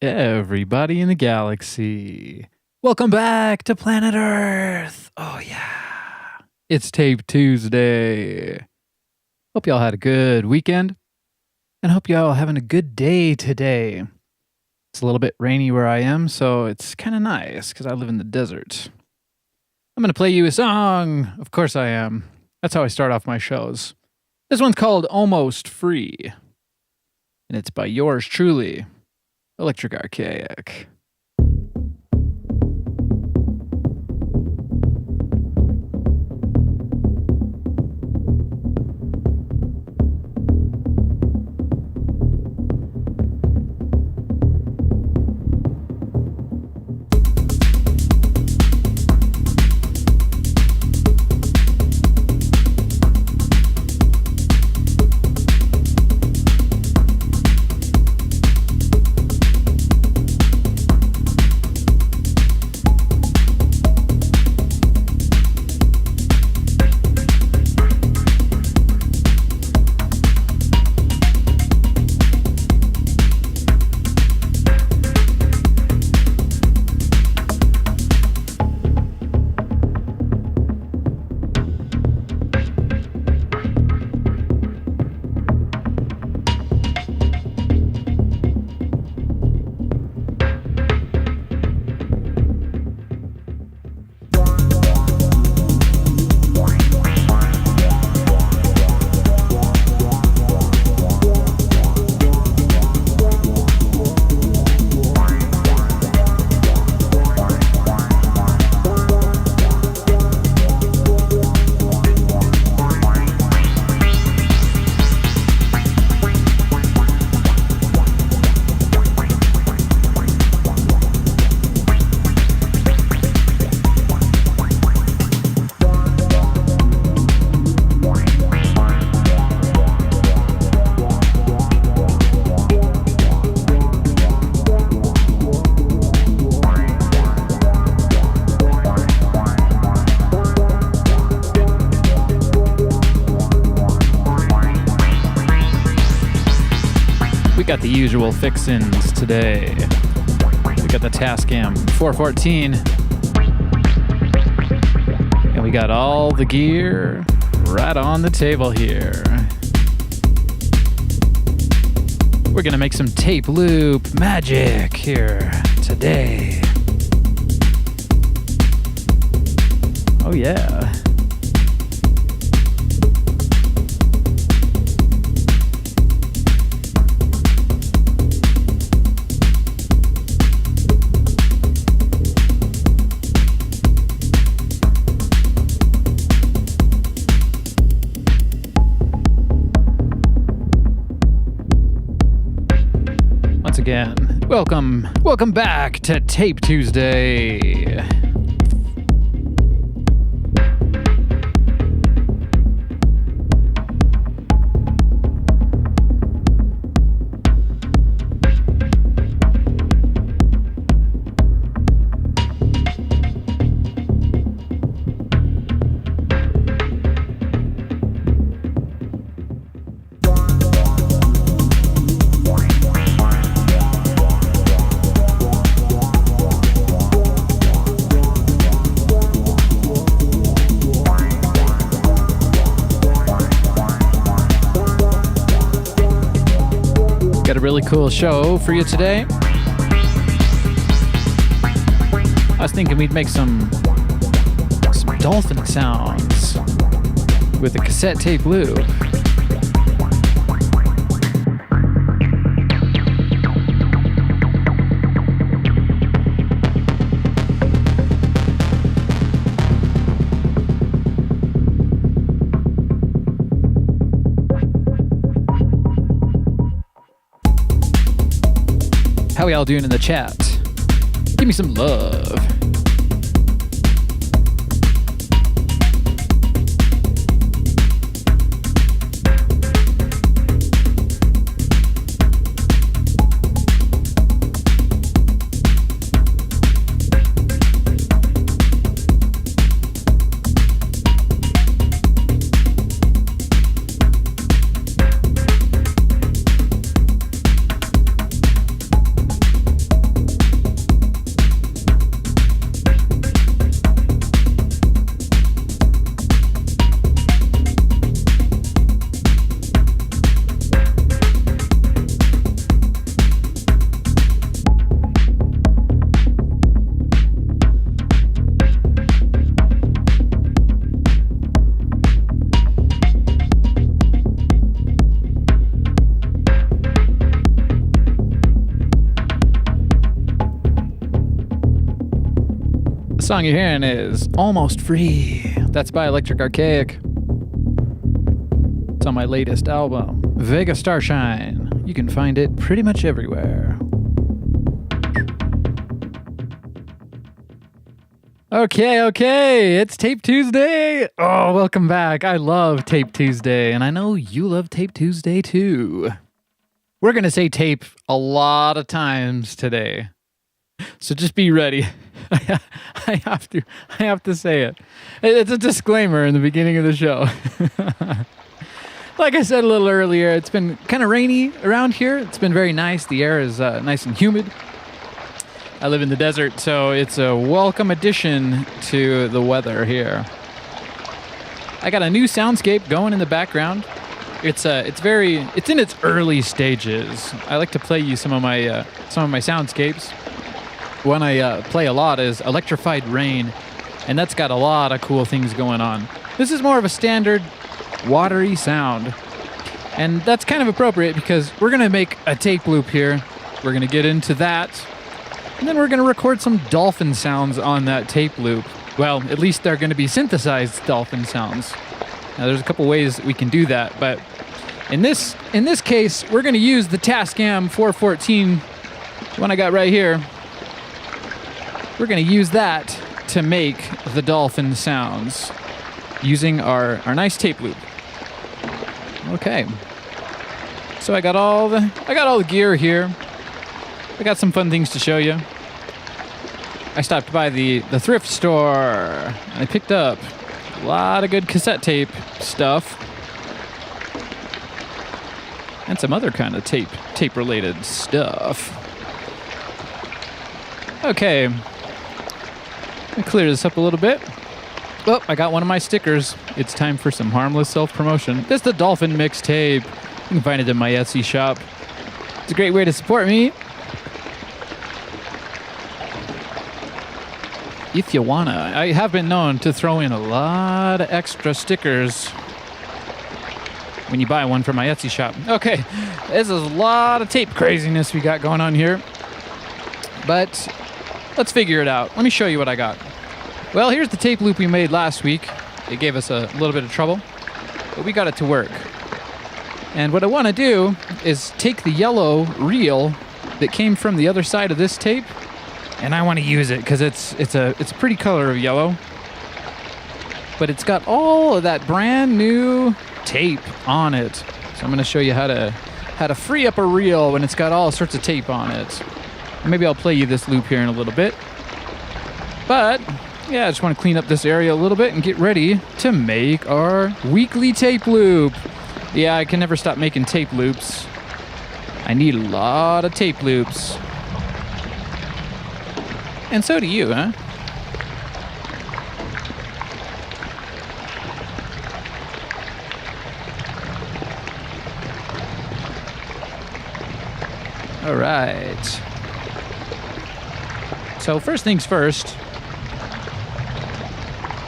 Everybody in the galaxy. Welcome back to planet Earth. Oh, yeah. It's Tape Tuesday. Hope y'all had a good weekend. And hope y'all having a good day today. It's a little bit rainy where I am, so it's kind of nice because I live in the desert. I'm going to play you a song. Of course I am. That's how I start off my shows. This one's called Almost Free. And it's by yours truly, Electric Archaic. Got the usual fixins today. We got the Tascam 414. And we got all the gear right on the table here. We're gonna make some tape loop magic here today. Oh yeah. Again, welcome back to Tape Tuesday. Really cool show for you today. I was thinking we'd make some dolphin sounds with a cassette tape loop. How y'all doing in the chat? Give me some love. Song you're hearing is Almost Free. That's by Archaic. It's on my latest album, Vega Starshine. You can find it pretty much everywhere. Okay, it's Tape Tuesday. Oh, welcome back. I love Tape Tuesday, and I know you love Tape Tuesday too. We're going to say tape a lot of times today, so just be ready. I have to say it. It's a disclaimer in the beginning of the show. Like I said a little earlier, it's been kind of rainy around here. It's been very nice. The air is nice and humid. I live in the desert, so it's a welcome addition to the weather here. I got a new soundscape going in the background. It's in its early stages. I like to play you some of my soundscapes. One I play a lot is Electrified Rain, and that's got a lot of cool things going on. This is more of a standard watery sound, and that's kind of appropriate because we're gonna make a tape loop here. We're gonna get into that. And then we're going to record some dolphin sounds on that tape loop. Well, at least they're going to be synthesized dolphin sounds. Now, there's a couple ways that we can do that, but in this case, we're going to use the Tascam 414, the one I got right here. We're going to use that to make the dolphin sounds using our nice tape loop. Okay. So I got all the gear here. I got some fun things to show you. I stopped by the thrift store and I picked up a lot of good cassette tape stuff and some other kind of tape related stuff. Okay, let me clear this up a little bit. Oh, I got one of my stickers. It's time for some harmless self-promotion. This is the Dolphin Mixtape. You can find it in my Etsy shop. It's a great way to support me. If you wanna. I have been known to throw in a lot of extra stickers when you buy one from my Etsy shop. Okay, this is a lot of tape craziness we got going on here. But let's figure it out. Let me show you what I got. Well, here's the tape loop we made last week. It gave us a little bit of trouble, but we got it to work. And what I want to do is take the yellow reel that came from the other side of this tape, and I want to use it because it's a pretty color of yellow, but it's got all of that brand new tape on it. So I'm going to show you how to free up a reel when it's got all sorts of tape on it. Maybe I'll play you this loop here in a little bit. But yeah, I just want to clean up this area a little bit and get ready to make our weekly tape loop. Yeah, I can never stop making tape loops. I need a lot of tape loops. And so do you, huh? All right. So first things first,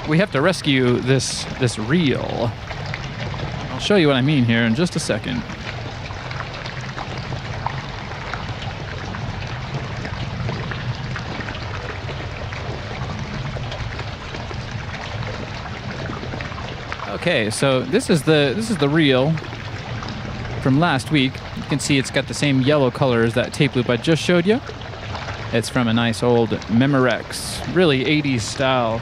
we have to rescue this reel. I'll show you what I mean here in just a second. Okay, so this is the reel from last week. You can see it's got the same yellow color as that tape loop I just showed you. It's from a nice old Memorex, really 80s style.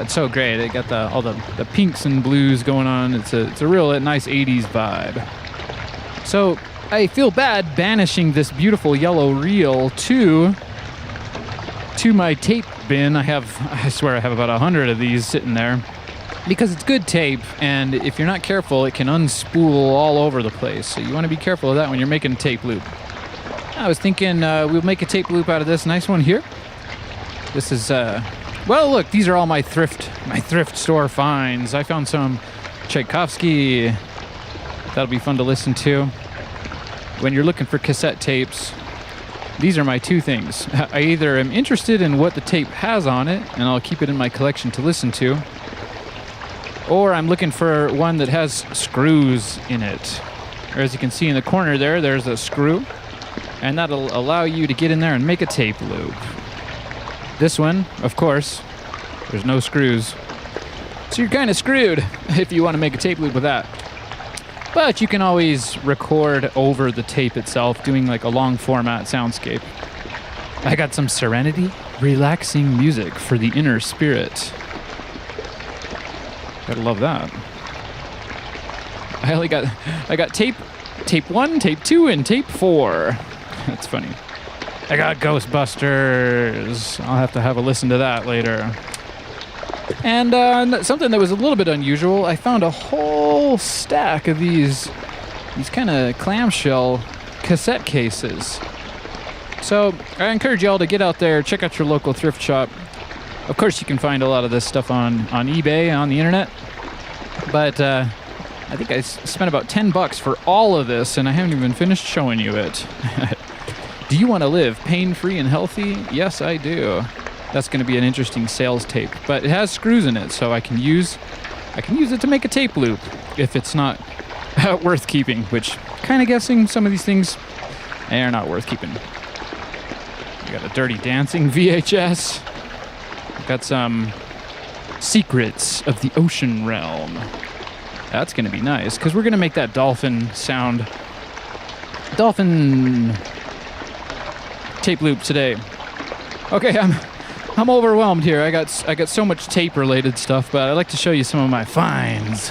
It's so great. It got all the pinks and blues going on. It's a real nice 80s vibe. So I feel bad banishing this beautiful yellow reel to my tape bin. I swear I have about 100 of these sitting there. Because it's good tape, and if you're not careful, it can unspool all over the place. So you want to be careful of that when you're making a tape loop. I was thinking we'll make a tape loop out of this nice one here. This is, well, look, these are all my thrift store finds. I found some Tchaikovsky. That'll be fun to listen to. When you're looking for cassette tapes, these are my two things. I either am interested in what the tape has on it, and I'll keep it in my collection to listen to, or I'm looking for one that has screws in it. Or as you can see in the corner there's a screw, and that'll allow you to get in there and make a tape loop. This one, of course, There's no screws. So you're kind of screwed if you want to make a tape loop with that. But you can always record over the tape itself, doing like a long format soundscape. I got some serenity, relaxing music for the inner spirit. Gotta love that. I got tape 1, tape 2, and tape 4. That's funny. I got Ghostbusters. I'll have a listen to that later. And something that was a little bit unusual, I found a whole stack of these kind of clamshell cassette cases. So I encourage y'all to get out there, check out your local thrift shop. Of course, you can find a lot of this stuff on eBay, on the internet. But I think I spent about $10 for all of this, and I haven't even finished showing you it. Do you want to live pain-free and healthy? Yes, I do. That's going to be an interesting sales tape, but it has screws in it, so I can use it to make a tape loop if it's not worth keeping. Which, kind of guessing, some of these things are not worth keeping. We got a Dirty Dancing VHS. Got some Secrets of the Ocean Realm. That's going to be nice, because we're going to make that dolphin sound. Dolphin tape loop today. Okay, I'm overwhelmed here. I got so much tape related stuff, but I'd like to show you some of my finds.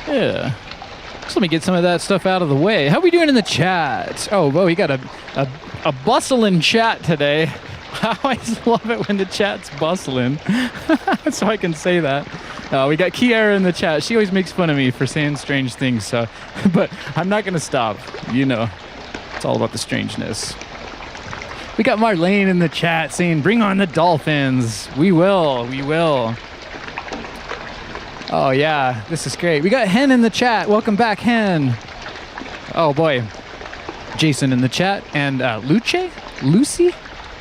Yeah. So let me get some of that stuff out of the way. How we doing in the chat? Oh, well, we got a bustling chat today. I always love it when the chat's bustling, so I can say that. We got Kiara in the chat. She always makes fun of me for saying strange things, so, but I'm not going to stop. You know, it's all about the strangeness. We got Marlene in the chat saying, bring on the dolphins. We will. Oh, yeah, this is great. We got Hen in the chat. Welcome back, Hen. Oh, boy. Jason in the chat. And Lucy?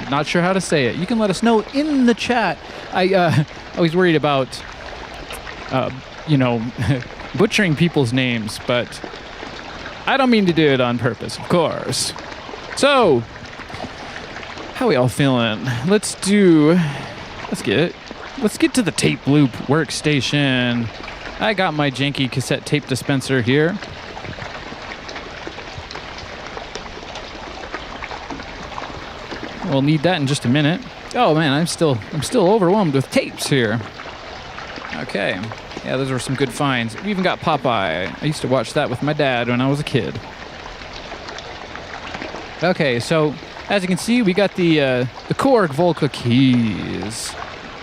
Not sure how to say it. You can let us know in the chat. I was worried about, butchering people's names, but I don't mean to do it on purpose, of course. So, how we all feeling? Let's get to the tape loop workstation. I got my janky cassette tape dispenser here. We'll need that in just a minute. Oh man, I'm still overwhelmed with tapes here. Okay. Yeah, those were some good finds. We even got Popeye. I used to watch that with my dad when I was a kid. Okay, so as you can see, we got the Korg Volca keys.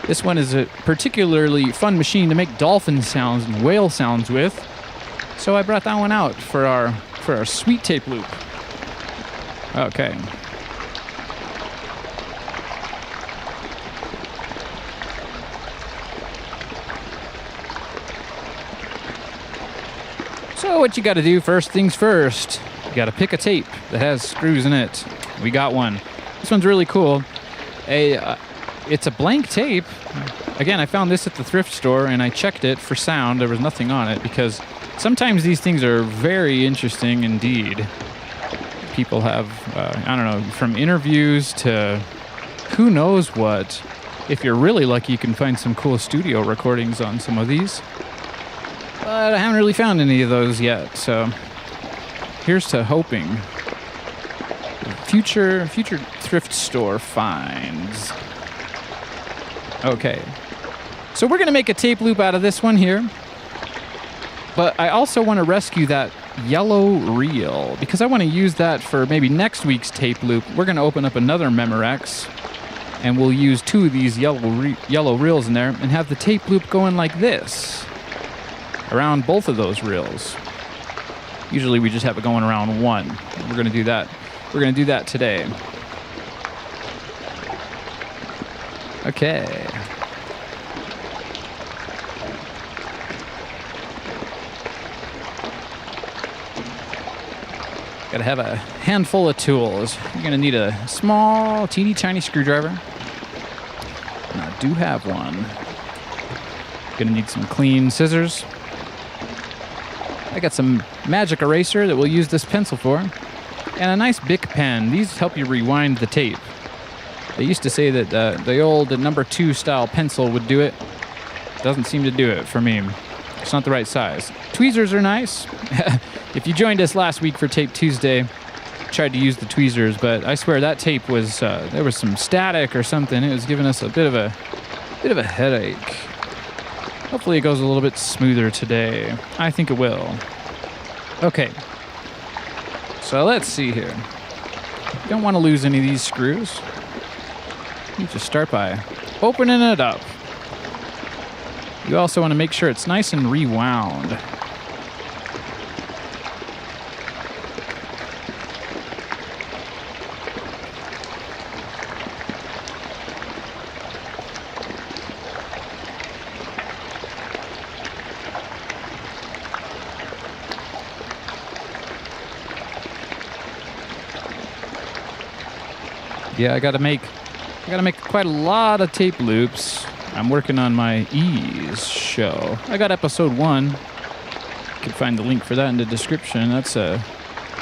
This one is a particularly fun machine to make dolphin sounds and whale sounds with. So I brought that one out for our sweet tape loop. Okay. So what you got to do, first things first, you got to pick a tape that has screws in it. We got one. This one's really cool. It's a blank tape. Again, I found this at the thrift store and I checked it for sound. There was nothing on it because sometimes these things are very interesting indeed. People have, I don't know, from interviews to who knows what. If you're really lucky, you can find some cool studio recordings on some of these. But I haven't really found any of those yet, so here's to hoping. Future thrift store finds. Okay. So we're going to make a tape loop out of this one here. But I also want to rescue that yellow reel because I want to use that for maybe next week's tape loop. We're going to open up another Memorex and we'll use 2 of these yellow reels in there and have the tape loop going like this around both of those reels. Usually we just have it going around one. We're going to do that. We're going to do that today. Okay. Gotta have a handful of tools. You're gonna need a small, teeny tiny screwdriver. And I do have one. Gonna need some clean scissors. I got some magic eraser that we'll use this pencil for. And a nice Bic pen. These help you rewind the tape. They used to say that the old number 2 style pencil would do it. Doesn't seem to do it for me. It's not the right size. Tweezers are nice. If you joined us last week for Tape Tuesday, tried to use the tweezers, but I swear that tape was there was some static or something. It was giving us a bit of a headache. Hopefully it goes a little bit smoother today. I think it will. Okay. So let's see here. You don't want to lose any of these screws. You just start by opening it up. You also want to make sure it's nice and rewound. Yeah, I gotta make quite a lot of tape loops. I'm working on my Ease show. I got episode 1. You can find the link for that in the description. That's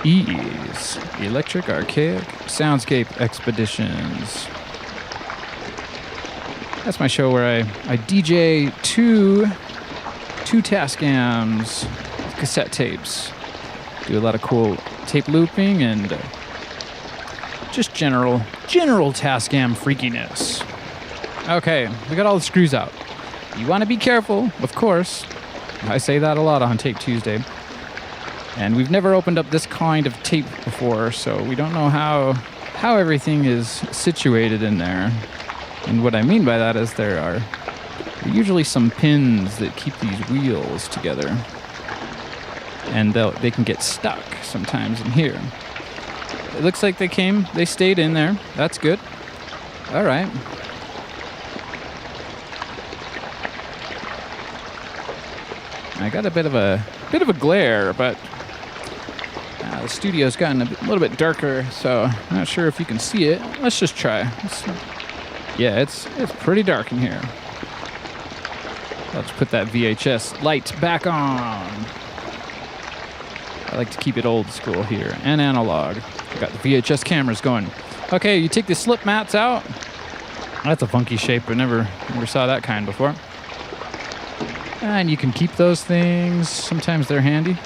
Ease, Electric Archaic Soundscape Expeditions. That's my show where I DJ two Tascams, cassette tapes. Do a lot of cool tape looping and just general Tascam freakiness. Okay, we got all the screws out. You want to be careful, of course. I say that a lot on Tape Tuesday. And we've never opened up this kind of tape before, so we don't know how everything is situated in there. And what I mean by that is there are usually some pins that keep these wheels together. And they can get stuck sometimes in here. It looks like they stayed in there. That's good. All right. I got a bit of a glare, but the studio's gotten a little bit darker, so I'm not sure if you can see it. Let's just try. Yeah, it's pretty dark in here. Let's put that VHS light back on. I like to keep it old school here and analog. I got the VHS cameras going. Okay, you take the slip mats out. That's a funky shape. I never saw that kind before. And you can keep those things. Sometimes they're handy.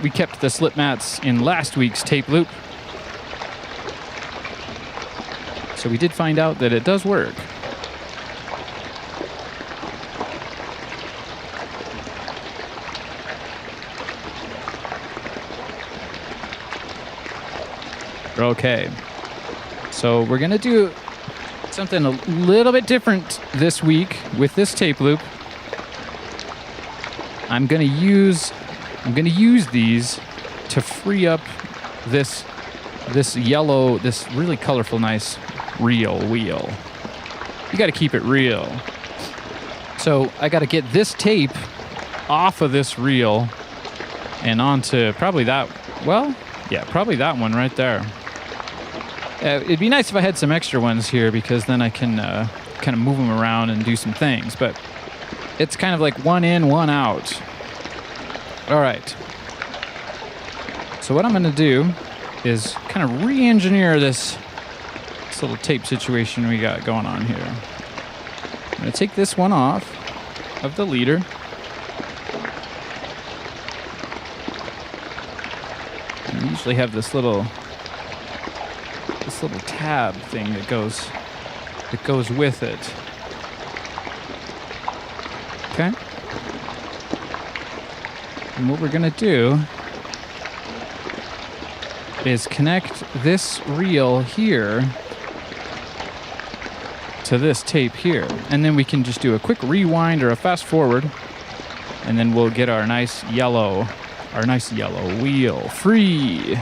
We kept the slip mats in last week's tape loop. So we did find out that it does work. Okay, so we're gonna do something a little bit different this week with this tape loop. I'm gonna use these to free up this yellow, this really colorful, nice reel wheel. You got to keep it real. So I got to get this tape off of this reel and onto probably that. Well, yeah, probably that one right there. It'd be nice if I had some extra ones here because then I can kind of move them around and do some things. But it's kind of like one in, one out. All right. So what I'm going to do is kind of re-engineer this little tape situation we got going on here. I'm going to take this one off of the leader. And we usually have this little tab thing that goes with it. Okay. And what we're gonna do is connect this reel here to this tape here, and then we can just do a quick rewind or a fast forward, and then we'll get our nice yellow wheel free.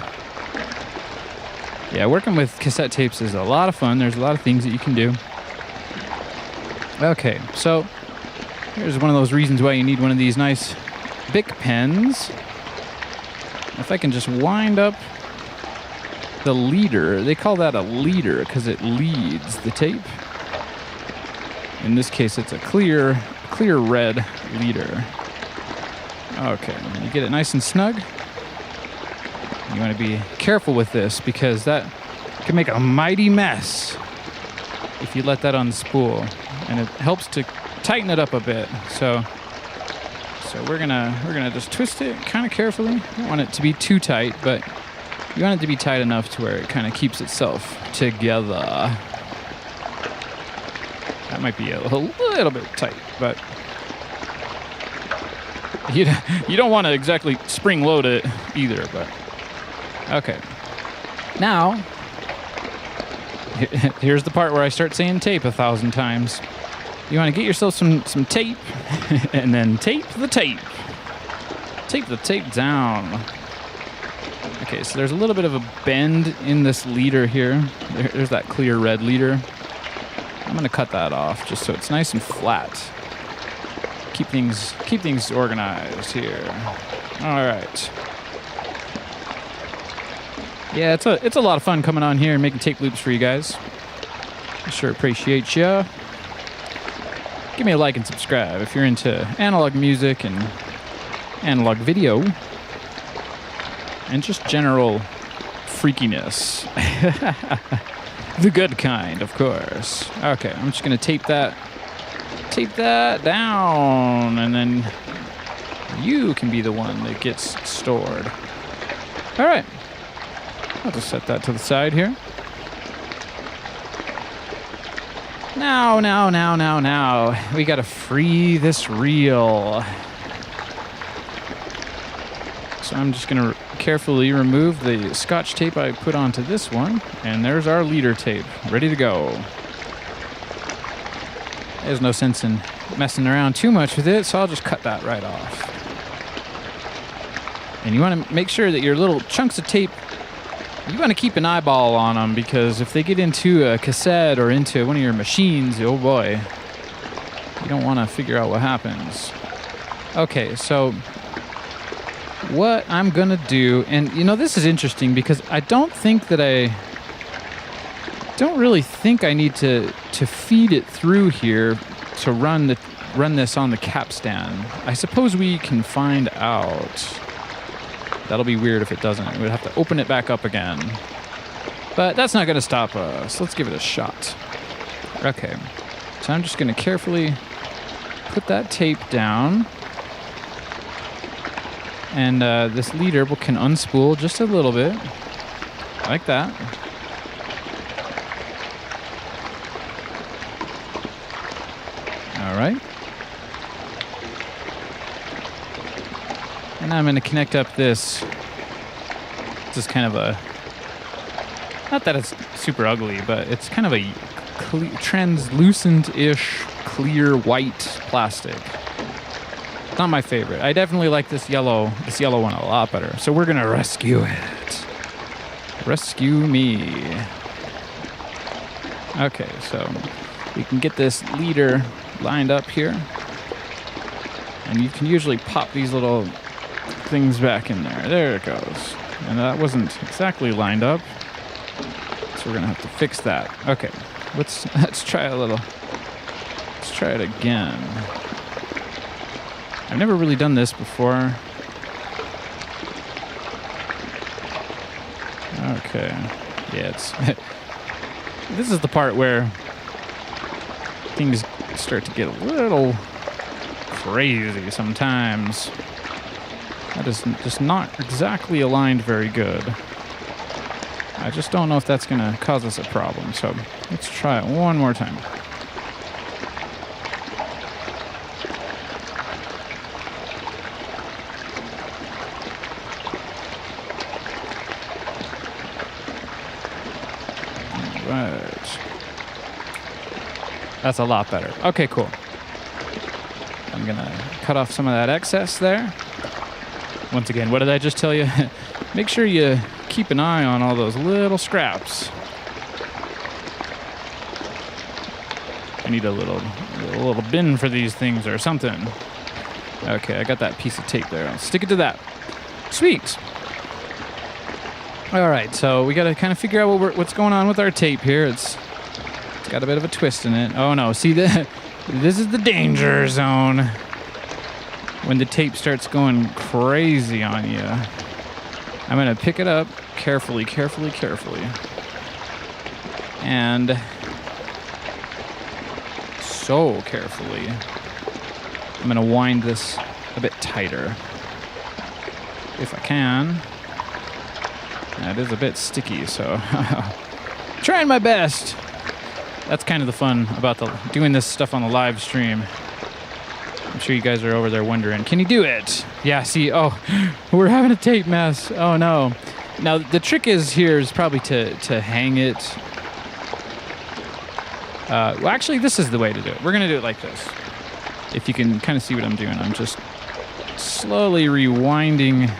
Yeah, working with cassette tapes is a lot of fun. There's a lot of things that you can do. Okay, so here's one of those reasons why you need one of these nice Bic pens. If I can just wind up the leader. They call that a leader because it leads the tape. In this case, it's a clear red leader. Okay, and you get it nice and snug. You want to be careful with this because that can make a mighty mess if you let that on the spool, and it helps to tighten it up a bit. So we're gonna just twist it kind of carefully. You don't want it to be too tight, but you want it to be tight enough to where it kind of keeps itself together. That might be a little bit tight, but you don't want to exactly spring load it either. But okay, now here's the part where I start saying tape 1,000 times. You want to get yourself some tape, and then tape the tape. Tape the tape down. Okay, so there's a little bit of a bend in this leader here. There's that clear red leader. I'm going to cut that off just so it's nice and flat. Keep things organized here. All right. Yeah, it's a lot of fun coming on here and making tape loops for you guys. I sure appreciate ya. Give me a like and subscribe if you're into analog music and analog video and just general freakiness. The good kind, of course. Okay, I'm just gonna tape that down, and then you can be the one that gets stored. All right, I'll just set that to the side here. Now, we gotta free this reel. So I'm just gonna carefully remove the Scotch tape I put onto this one, and there's our leader tape, ready to go. There's no sense in messing around too much with it, so I'll just cut that right off. And you wanna make sure that your little chunks of tape, you want to keep an eyeball on them, because if they get into a cassette or into one of your machines, oh boy, you don't want to figure out what happens. Okay, so what I'm going to do, and this is interesting because I don't really think I need to feed it through here to run this on the capstan. I suppose we can find out. That'll be weird if it doesn't. We'd have to open it back up again. But that's not going to stop us. Let's give it a shot. Okay. So I'm just going to carefully put that tape down. And this leader can unspool just a little bit. Like that. All right. And I'm going to connect up this is kind of a, not that it's super ugly, but it's kind of a translucent-ish clear white plastic. Not my favorite. I definitely like this yellow one a lot better. So we're going to rescue it. Rescue me. Okay, so we can get this leader lined up here. And you can usually pop these little things back in there. There it goes. And that wasn't exactly lined up, so we're gonna have to fix that. Okay, let's try it again. I've never really done this before. Okay, yeah, this is the part where things start to get a little crazy sometimes. That is just not exactly aligned very good. I just don't know if that's going to cause us a problem. So let's try it one more time. All right. That's a lot better. Okay, cool. I'm going to cut off some of that excess there. Once again, what did I just tell you? Make sure you keep an eye on all those little scraps. I need a little bin for these things or something. Okay, I got that piece of tape there. I'll stick it to that. Sweet. All right, so we got to kind of figure out what's going on with our tape here. It's got a bit of a twist in it. Oh no, see This is the danger zone. When the tape starts going crazy on you. I'm going to pick it up carefully. And so carefully. I'm going to wind this a bit tighter. If I can. That is a bit sticky, so trying my best. That's kind of the fun about doing this stuff on the live stream. I'm sure you guys are over there wondering, can you do it? Yeah, see, oh, we're having a tape mess. Oh, no. Now, the trick is probably to hang it. Well, actually, this is the way to do it. We're going to do it like this. If you can kind of see what I'm doing, I'm just slowly rewinding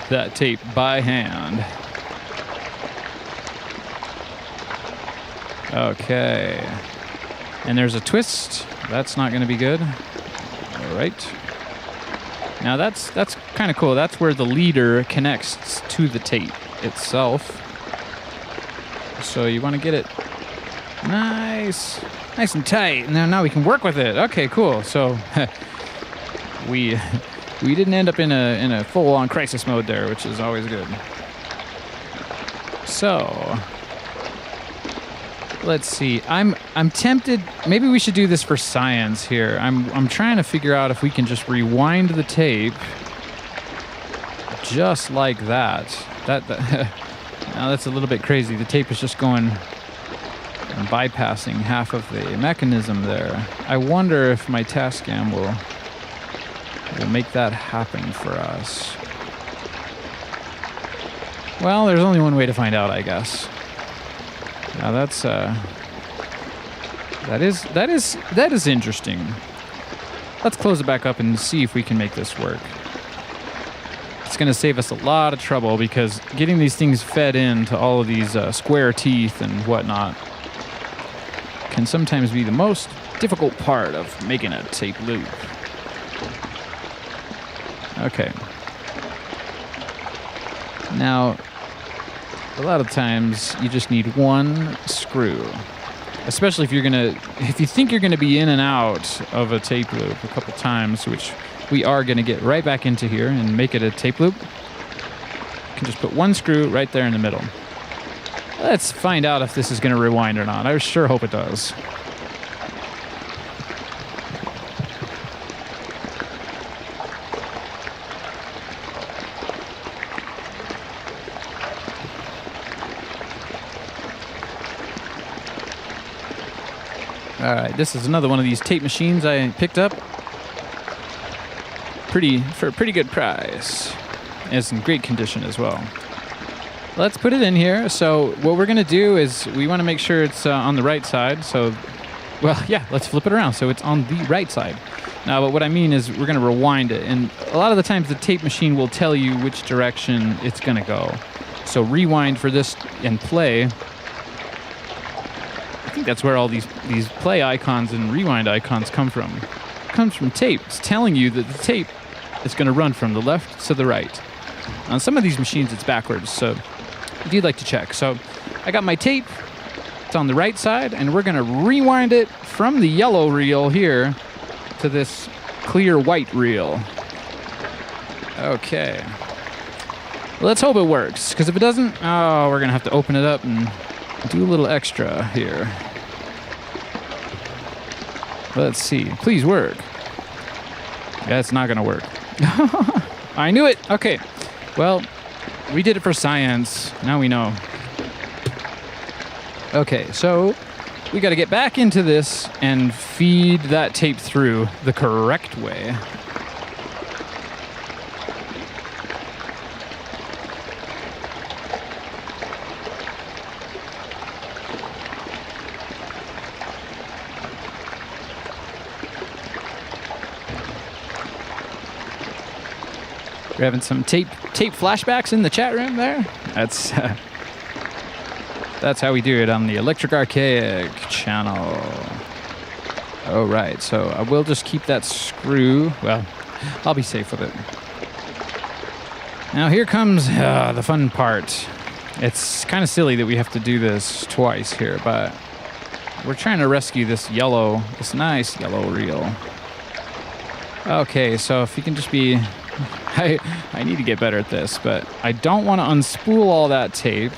that tape by hand. Okay. And there's a twist. That's not going to be good. All right. Now that's kind of cool. That's where the leader connects to the tape itself. So you want to get it nice and tight. Now we can work with it. Okay, cool. So we didn't end up in a full-on crisis mode there, which is always good. So let's see. I'm tempted. Maybe we should do this for science here. I'm trying to figure out if we can just rewind the tape just like that. Now that's a little bit crazy. The tape is just going and bypassing half of the mechanism there. I wonder if my Tascam will make that happen for us. Well, there's only one way to find out, I guess. Now that is interesting. Let's close it back up and see if we can make this work. It's going to save us a lot of trouble because getting these things fed into all of these square teeth and whatnot can sometimes be the most difficult part of making a tape loop. Okay. Now, a lot of times you just need one screw, especially if you think you're gonna be in and out of a tape loop a couple times, which we are gonna get right back into here and make it a tape loop. You can just put one screw right there in the middle. Let's find out if this is gonna rewind or not. I sure hope it does. All right, this is another one of these tape machines I picked up. For a pretty good price. And it's in great condition as well. Let's put it in here. So what we're gonna do is we wanna make sure it's on the right side. So, well, yeah, let's flip it around so it's on the right side. Now, but what I mean is we're gonna rewind it. And a lot of the times the tape machine will tell you which direction it's gonna go. So rewind for this and play. I think that's where all these play icons and rewind icons come from. It comes from tape. It's telling you that the tape is going to run from the left to the right. On some of these machines, it's backwards, so if you'd like to check. So I got my tape. It's on the right side, and we're going to rewind it from the yellow reel here to this clear white reel. Okay. Well, let's hope it works, because if it doesn't, we're going to have to open it up and do a little extra here. Let's see. Please work. Yeah, it's not going to work. I knew it. Okay. Well, we did it for science. Now we know. Okay, so we got to get back into this and feed that tape through the correct way. We're having some tape flashbacks in the chat room there. That's how we do it on the Electric Archaic channel. All right, so I will just keep that screw. Well, I'll be safe with it. Now here comes the fun part. It's kind of silly that we have to do this twice here, but we're trying to rescue this nice yellow reel. Okay, so if you can just be... I need to get better at this, but I don't want to unspool all that tape.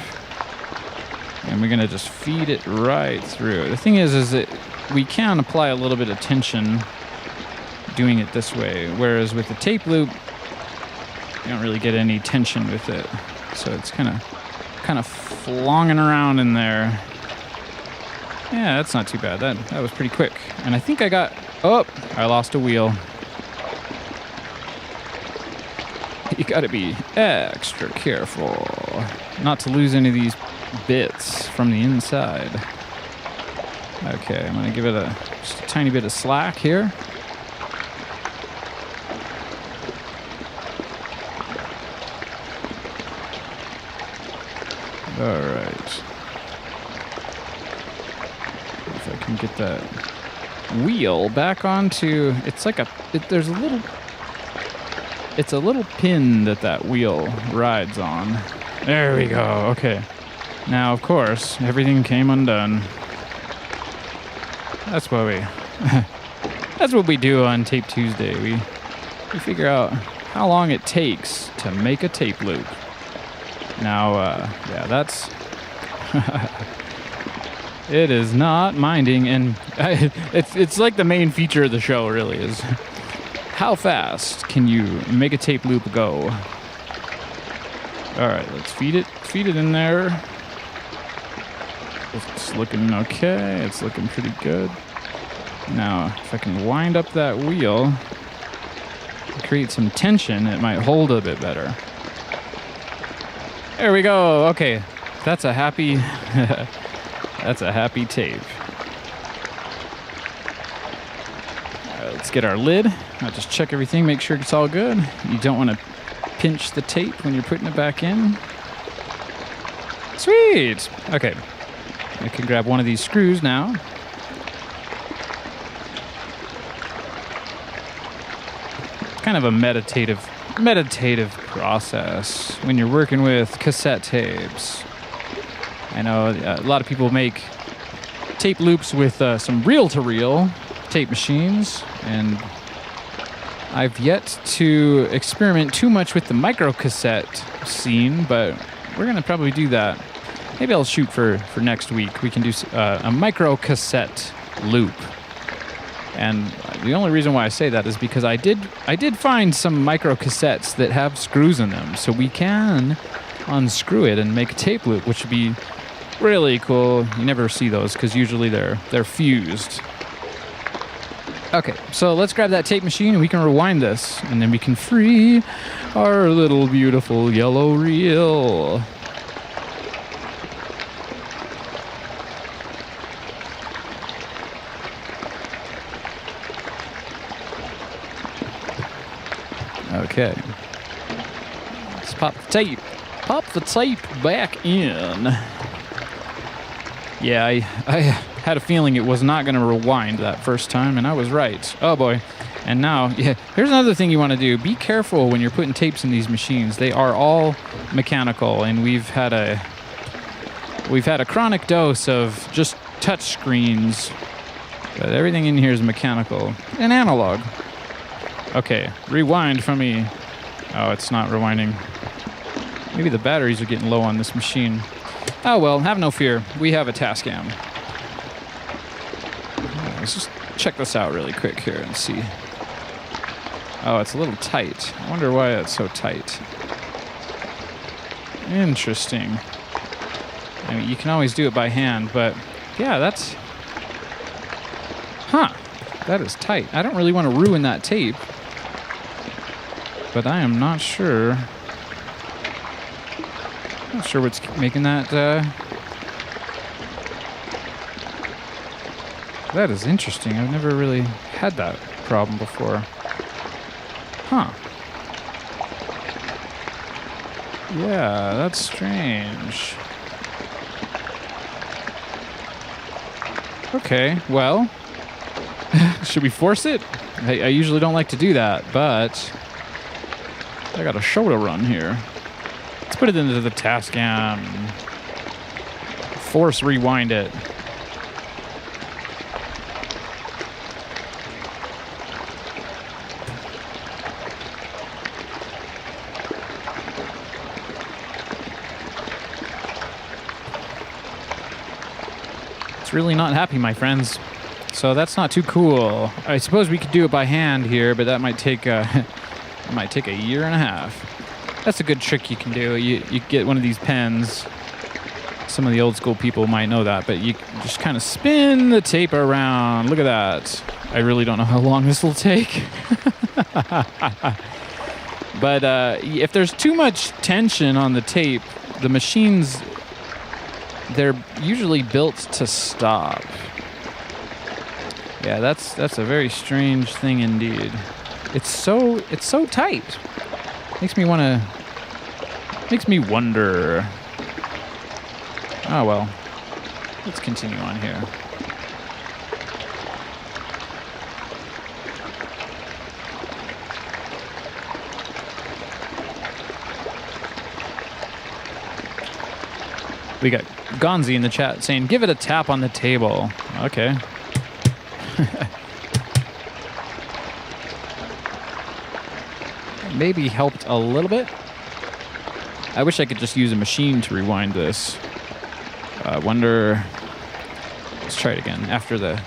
And we're going to just feed it right through. The thing is that we can apply a little bit of tension doing it this way, whereas with the tape loop, you don't really get any tension with it. So it's kind of flonging around in there. Yeah, that's not too bad. That was pretty quick. And I think I got... Oh, I lost a wheel. You gotta be extra careful not to lose any of these bits from the inside. Okay, I'm gonna give it just a tiny bit of slack here. All right. If I can get that wheel back onto, it's like there's a little. It's a little pin that wheel rides on. There we go. Okay. Now, of course, everything came undone. That's what we do on Tape Tuesday. We figure out how long it takes to make a tape loop. Now, yeah, that's... It is not minding, and it's like the main feature of the show, really, is... How fast can you make a tape loop go? All right, let's feed it in there. It's looking okay. It's looking pretty good. Now, if I can wind up that wheel, create some tension, it might hold a bit better. There we go. Okay, that's a happy, that's a happy tape. Let's get our lid. I'll just check everything, make sure it's all good. You don't want to pinch the tape when you're putting it back in. Sweet! Okay. I can grab one of these screws now. It's kind of a meditative process when you're working with cassette tapes. I know a lot of people make tape loops with some reel-to-reel tape machines, and I've yet to experiment too much with the micro cassette scene, but we're gonna probably do that. Maybe I'll shoot for next week. We can do a micro cassette loop. And the only reason why I say that is because I did find some micro cassettes that have screws in them, so we can unscrew it and make a tape loop, which would be really cool. You never see those because usually they're fused. Okay, so let's grab that tape machine and we can rewind this, and then we can free our little beautiful yellow reel. Okay. Let's pop the tape. Pop the tape back in. Yeah, I had a feeling it was not going to rewind that first time, and I was right. Oh boy. And now, yeah, here's another thing you want to do. Be careful when you're putting tapes in these machines. They are all mechanical, and we've had a chronic dose of just touch screens. But everything in here is mechanical and analog. Okay, rewind for me. Oh, it's not rewinding. Maybe the batteries are getting low on this machine. Oh well, have no fear. We have a Tascam. Let's just check this out really quick here and see. Oh, it's a little tight. I wonder why it's so tight. Interesting. I mean, you can always do it by hand, but yeah, that's... Huh. That is tight. I don't really want to ruin that tape, but I am not sure. Not sure what's making that. That is interesting. I've never really had that problem before. Huh. Yeah, that's strange. Okay, well, should we force it? I usually don't like to do that, but I got a show to run here. Let's put it into the Tascam. Force rewind it. It's really not happy, my friends. So that's not too cool. I suppose we could do it by hand here, but that might take it might take a year and a half. That's a good trick you can do. You get one of these pens. Some of the old school people might know that, but you just kind of spin the tape around. Look at that. I really don't know how long this will take. But if there's too much tension on the tape, the machines, they're usually built to stop. Yeah, that's a very strange thing indeed. It's so tight. Makes me wonder. Oh well. Let's continue on here. We got Gonzi in the chat saying, "Give it a tap on the table." Okay. Maybe helped a little bit. I wish I could just use a machine to rewind this. Wonder. Let's try it again after the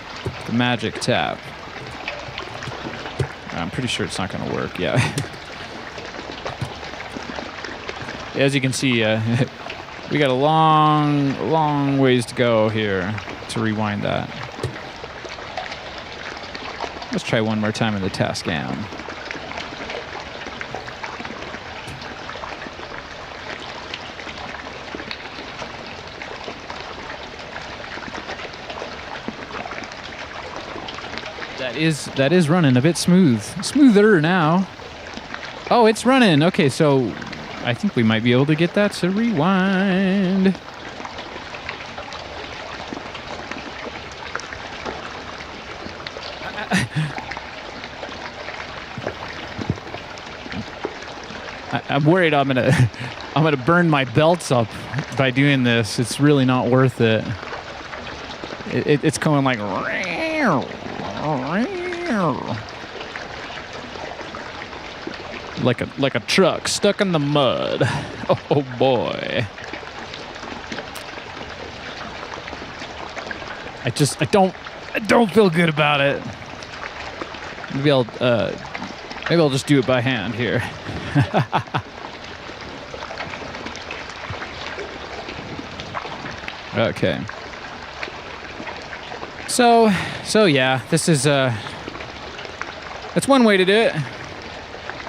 magic tap. I'm pretty sure it's not going to work. Yeah. As you can see, we got a long ways to go here to rewind that. Let's try one more time in the Tascam. That is running a bit smoother now. Oh, it's running. Okay, so I think we might be able to get that to rewind. I'm worried I'm gonna burn my belts up by doing this. It's really not worth it. It's going like like a truck stuck in the mud. Oh boy. I don't feel good about it. Maybe I'll just do it by hand here. Okay. So yeah, this is that's one way to do it.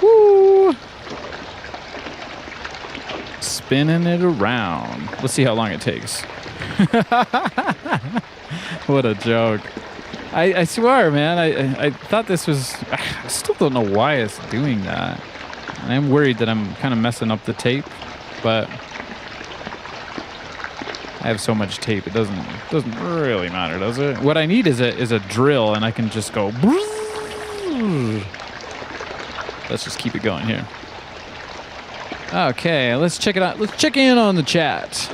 Woo! Spinning it around. Let's see how long it takes. What a joke. I swear, man, I thought this was... I still don't know why it's doing that. And I'm worried that I'm kind of messing up the tape, but I have so much tape, it doesn't really matter, does it? What I need is a drill, and I can just go... Let's just keep it going here. Okay, let's check it out. Let's check in on the chat.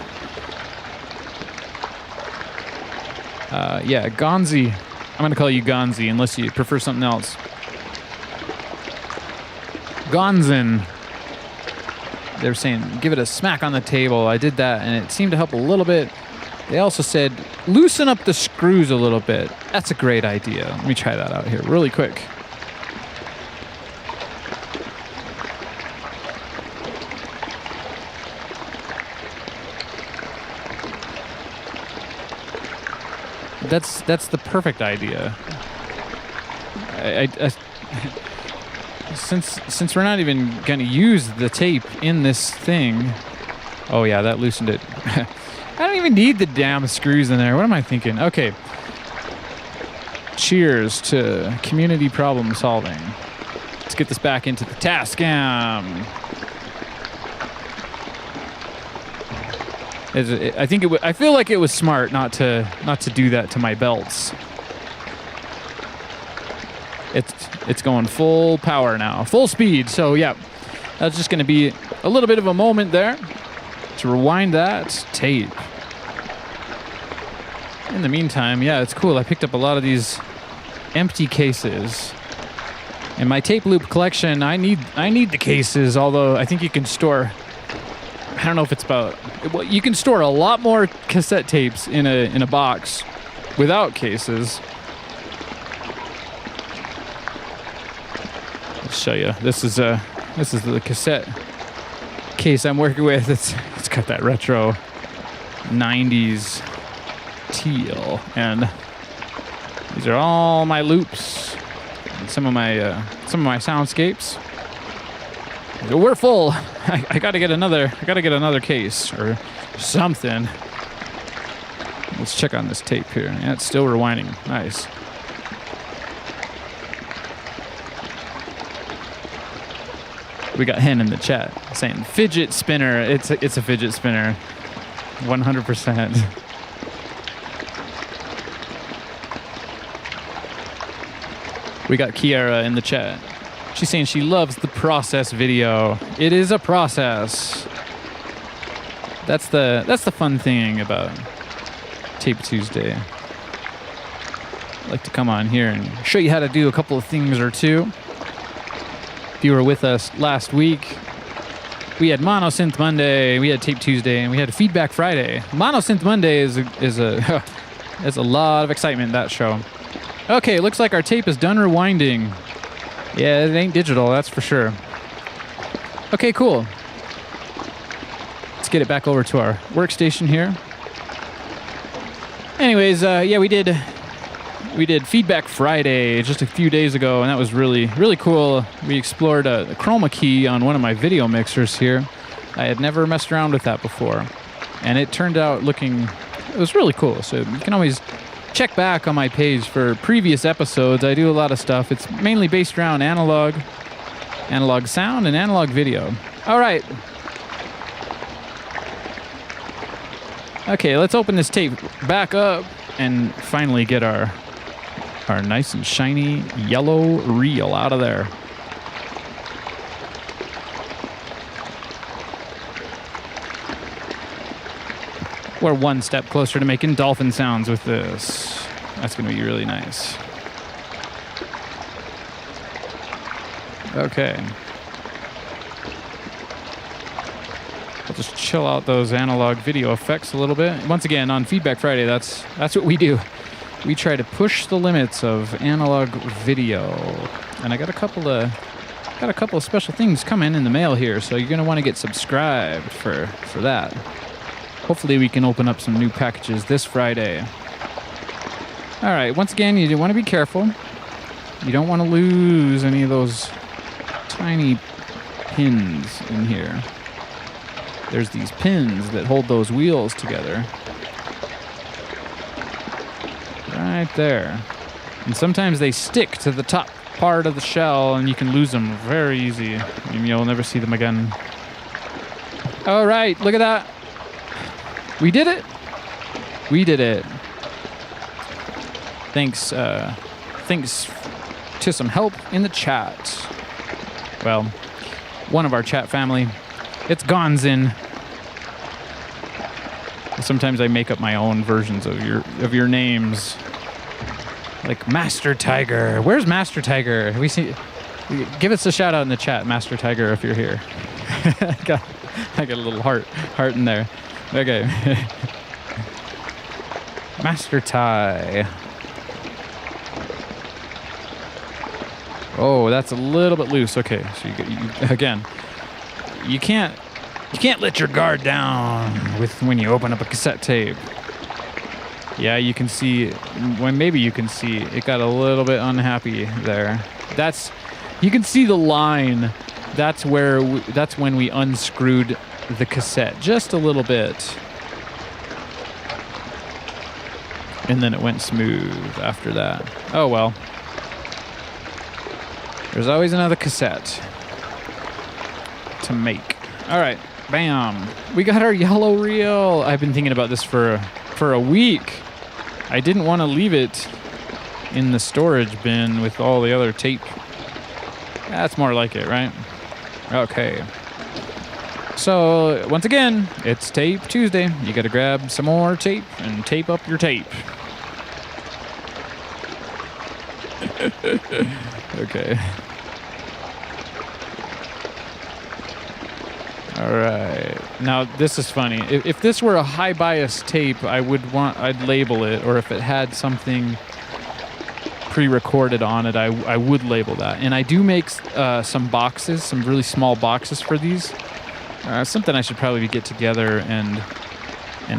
Yeah, Gonzi. I'm going to call you Gonzi unless you prefer something else. Gonzin. They're saying, give it a smack on the table. I did that, and it seemed to help a little bit. They also said, loosen up the screws a little bit. That's a great idea. Let me try that out here really quick. That's the perfect idea. Since we're not even going to use the tape in this thing. Oh yeah, that loosened it. I don't even need the damn screws in there. What am I thinking? Okay. Cheers to community problem solving. Let's get this back into the Tascam. I feel like it was smart not to do that to my belts. It's going full power now, full speed. So yeah, that's just going to be a little bit of a moment there to rewind that tape. In the meantime, yeah, it's cool. I picked up a lot of these empty cases. In my tape loop collection, I need the cases. Although I think you can store. I don't know if it's about... Well, you can store a lot more cassette tapes in a box without cases. I'll show you. This is the cassette case I'm working with. It's got that retro 90s teal, and these are all my loops and some of my soundscapes. So we're full. I gotta get another case or something. Let's check on this tape here. Yeah, it's still rewinding. Nice. We got Hen in the chat saying fidget spinner. It's a fidget spinner. 100%. We got Kiara in the chat. She's saying she loves the process video. It is a process. That's the fun thing about Tape Tuesday. I like to come on here and show you how to do a couple of things or two. If you were with us last week, we had Monosynth Monday, we had Tape Tuesday, and we had Feedback Friday. Monosynth Monday is a lot of excitement, that show. Okay, looks like our tape is done rewinding. Yeah, it ain't digital, that's for sure. Okay, cool. Let's get it back over to our workstation here. Anyways, yeah, we did Feedback Friday just a few days ago, and that was really, really cool. We explored the chroma key on one of my video mixers here. I had never messed around with that before, and it turned out it was really cool. So you can always check back on my page for previous episodes. I do a lot of stuff. It's mainly based around analog sound and analog video. All right. Okay, let's open this tape back up and finally get our nice and shiny yellow reel out of there. We're one step closer to making dolphin sounds with this. That's going to be really nice. Okay. I'll just chill out those analog video effects a little bit. Once again, on Feedback Friday, that's what we do. We try to push the limits of analog video. And I got a couple of special things coming in the mail here, so you're going to want to get subscribed for that. Hopefully we can open up some new packages this Friday. All right, once again, you want to be careful. You don't want to lose any of those tiny pins in here. There's these pins that hold those wheels together. Right there. And sometimes they stick to the top part of the shell, and you can lose them very easy. And you'll never see them again. All right, look at that. We did it. We did it. Thanks to some help in the chat. Well, one of our chat family. It's Gonzin. Sometimes I make up my own versions of your names. Like Master Tiger. Where's Master Tiger? Give us a shout out in the chat, Master Tiger, if you're here. I got a little heart in there. Okay. Master Ty. Oh, that's a little bit loose. Okay, so you can't let your guard down when you open up a cassette tape. Yeah, you can see it got a little bit unhappy there. You can see the line. That's when we unscrewed the cassette just a little bit. And then it went smooth after that. Oh well. There's always another cassette to make. All right, bam. We got our yellow reel. I've been thinking about this for a week. I didn't want to leave it in the storage bin with all the other tape. That's more like it, right? Okay. So, once again, it's Tape Tuesday. You got to grab some more tape and tape up your tape. Okay. All right. Now this is funny. If this were a high bias tape, I'd label it, or if it had something pre-recorded on it, I would label that. And I do make some boxes, some really small boxes for these. Something I should probably get together and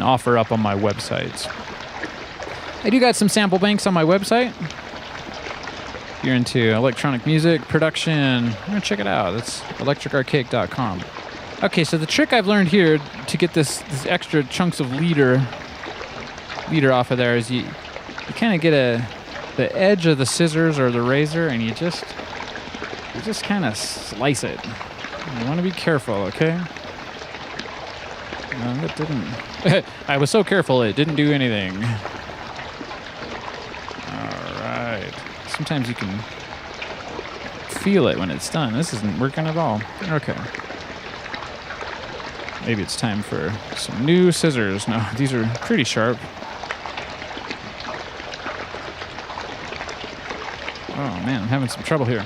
offer up on my websites. I do got some sample banks on my website. If you're into electronic music production, check it out. It's electricarchaic.com. Okay, so the trick I've learned here to get this extra chunks of leader off of there is you kind of get the edge of the scissors or the razor, and you just kind of slice it. You want to be careful, okay? No, that didn't. I was so careful it didn't do anything. All right. Sometimes you can feel it when it's done. This isn't working at all. Okay. Maybe it's time for some new scissors. No, these are pretty sharp. Oh man, I'm having some trouble here.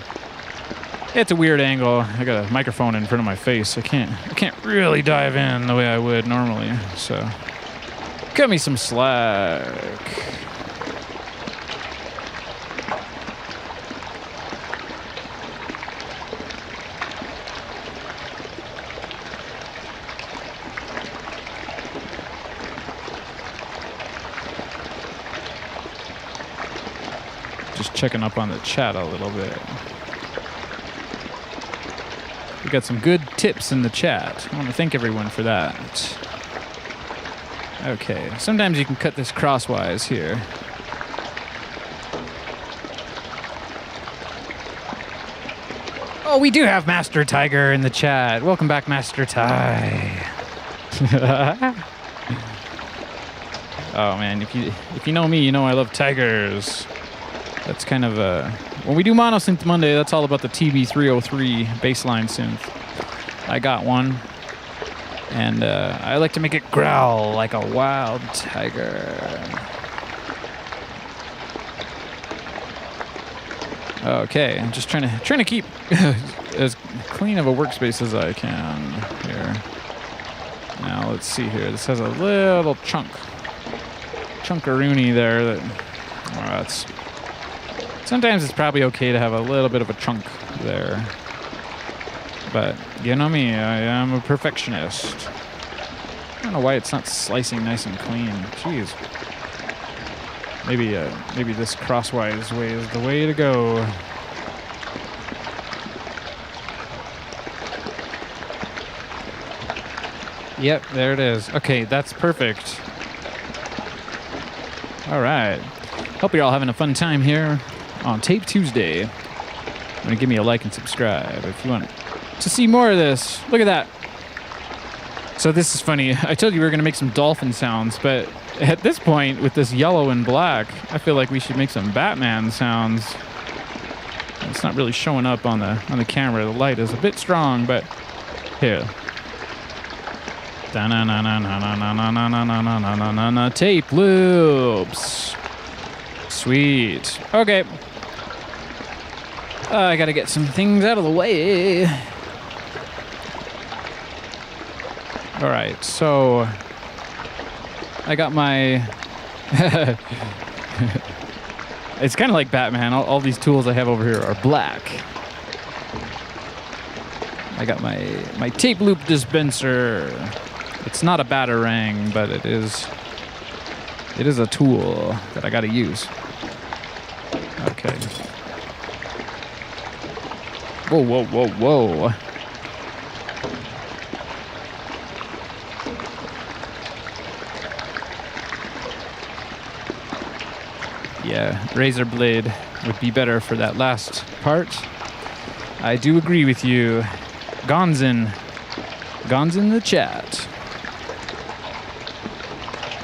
It's a weird angle. I got a microphone in front of my face. I can't really dive in the way I would normally. So, cut me some slack. Just checking up on the chat a little bit. We got some good tips in the chat. I want to thank everyone for that. Okay, sometimes you can cut this crosswise here. Oh, we do have Master Tiger in the chat. Welcome back, Master Ty. Oh man, if you know me, you know I love tigers. That's kind of when we do Monosynth Monday, that's all about the TB303 bassline synth. I got one, and I like to make it growl like a wild tiger. Okay, I'm just trying to keep as clean of a workspace as I can here. Now let's see here. This has a little chunkaroonie there. That's. Sometimes it's probably okay to have a little bit of a chunk there. But, you know me, I am a perfectionist. I don't know why it's not slicing nice and clean. Jeez. Maybe this crosswise way is the way to go. Yep, there it is. Okay, that's perfect. All right. Hope you're all having a fun time here on Tape Tuesday. I'm going to give me a like and subscribe if you want to see more of this. Look at that. So this is funny. I told you we were going to make some dolphin sounds, but at this point, with this yellow and black, I feel like we should make some Batman sounds. It's not really showing up on the camera. The light is a bit strong, but here. Tape loops. Sweet. Okay. I gotta get some things out of the way. All right, so I got my... It's kind of like Batman. All these tools I have over here are black. I got my tape loop dispenser. It's not a batarang, but it is a tool that I gotta use. Okay. Whoa, whoa, whoa, whoa. Yeah, razor blade would be better for that last part. I do agree with you. Gonzin the chat.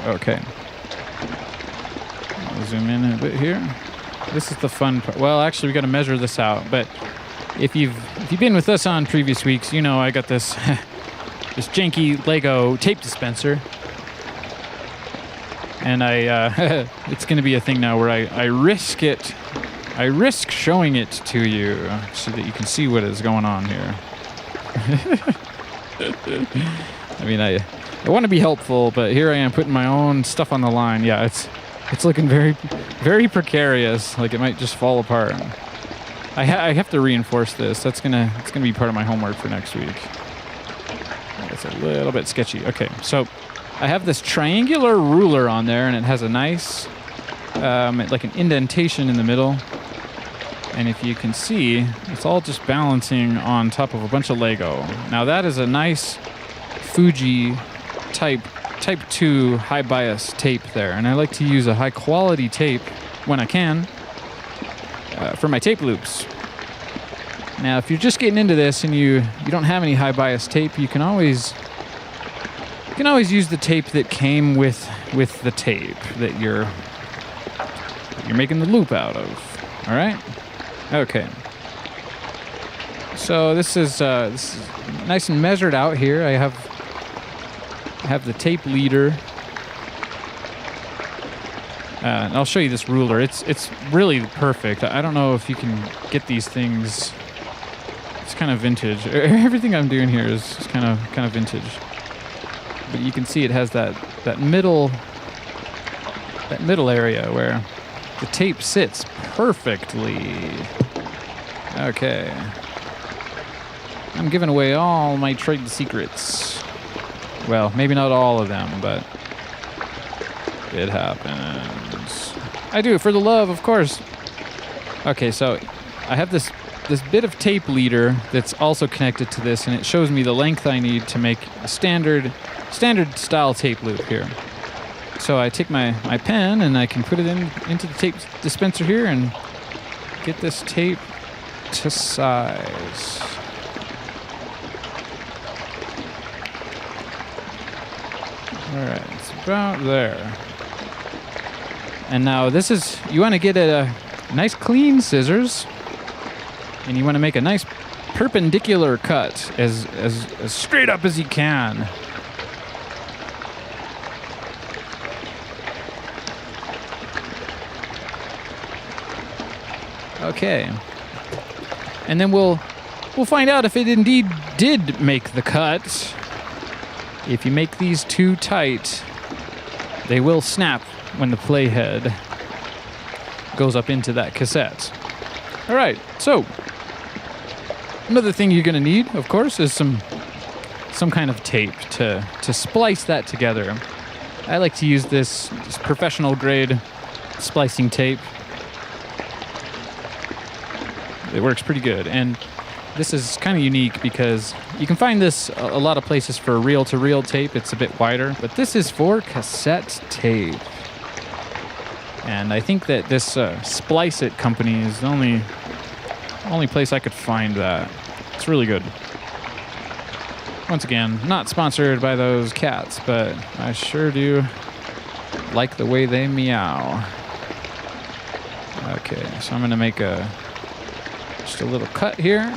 Okay. I'll zoom in a bit here. This is the fun part. Well, actually, we got to measure this out. But if you've been with us on previous weeks, you know I got this this janky Lego tape dispenser, and it's going to be a thing now where I risk showing it to you so that you can see what is going on here. I mean, I want to be helpful, but here I am putting my own stuff on the line. Yeah, it's looking very, very precarious. Like it might just fall apart. I have to reinforce this. It's gonna be part of my homework for next week. It's a little bit sketchy. Okay, so I have this triangular ruler on there, and it has a nice, like an indentation in the middle. And if you can see, it's all just balancing on top of a bunch of Lego. Now that is a nice Fuji type 2 high bias tape there. And I like to use a high quality tape when I can for my tape loops. Now if you're just getting into this and you don't have any high bias tape, you can always use the tape that came with the tape that you're making the loop out of. All right? Okay. So this is nice and measured out here. I have the tape leader. And I'll show you this ruler. It's really perfect. I don't know if you can get these things. It's kind of vintage. Everything I'm doing here is kind of vintage. But you can see it has that middle area where the tape sits perfectly. Okay. I'm giving away all my trade secrets. Well, maybe not all of them, but it happens. I do, for the love, of course. Okay, so I have this bit of tape leader that's also connected to this, and it shows me the length I need to make a standard style tape loop here. So I take my pen and I can put it into the tape dispenser here and get this tape to size. All right, it's about there. And now you want to get a nice clean scissors, and you want to make a nice perpendicular cut as straight up as you can. Okay. And then we'll find out if it indeed did make the cut. If you make these too tight, they will snap when the playhead goes up into that cassette. All right, so another thing you're going to need, of course, is some kind of tape to splice that together. I like to use this professional grade splicing tape. It works pretty good, and this is kind of unique because you can find this a lot of places for reel-to-reel tape. It's a bit wider, but this is for cassette tape. And I think that this Splice It company is the only place I could find that. It's really good. Once again, not sponsored by those cats, but I sure do like the way they meow. Okay, so I'm going to make just a little cut here.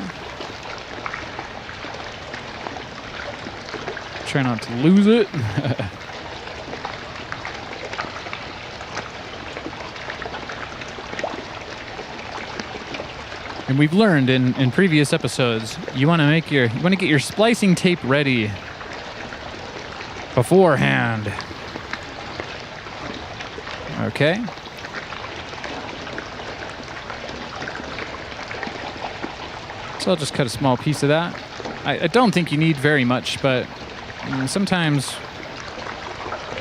Try not to lose it. And we've learned in previous episodes, you want to get your splicing tape ready beforehand. Okay. So I'll just cut a small piece of that. I don't think you need very much, but sometimes,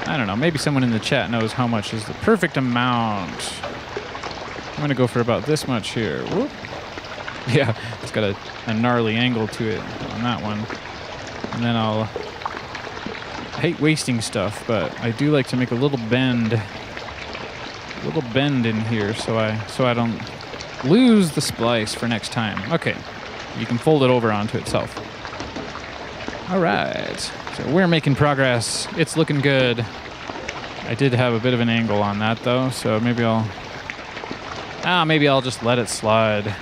I don't know, maybe someone in the chat knows how much is the perfect amount. I'm going to go for about this much here. Whoop. Yeah, it's got a gnarly angle to it on that one. And then I hate wasting stuff, but I do like to make a little bend in here so I don't lose the splice for next time. Okay, you can fold it over onto itself. All right, so we're making progress. It's looking good. I did have a bit of an angle on that though, so maybe I'll just let it slide.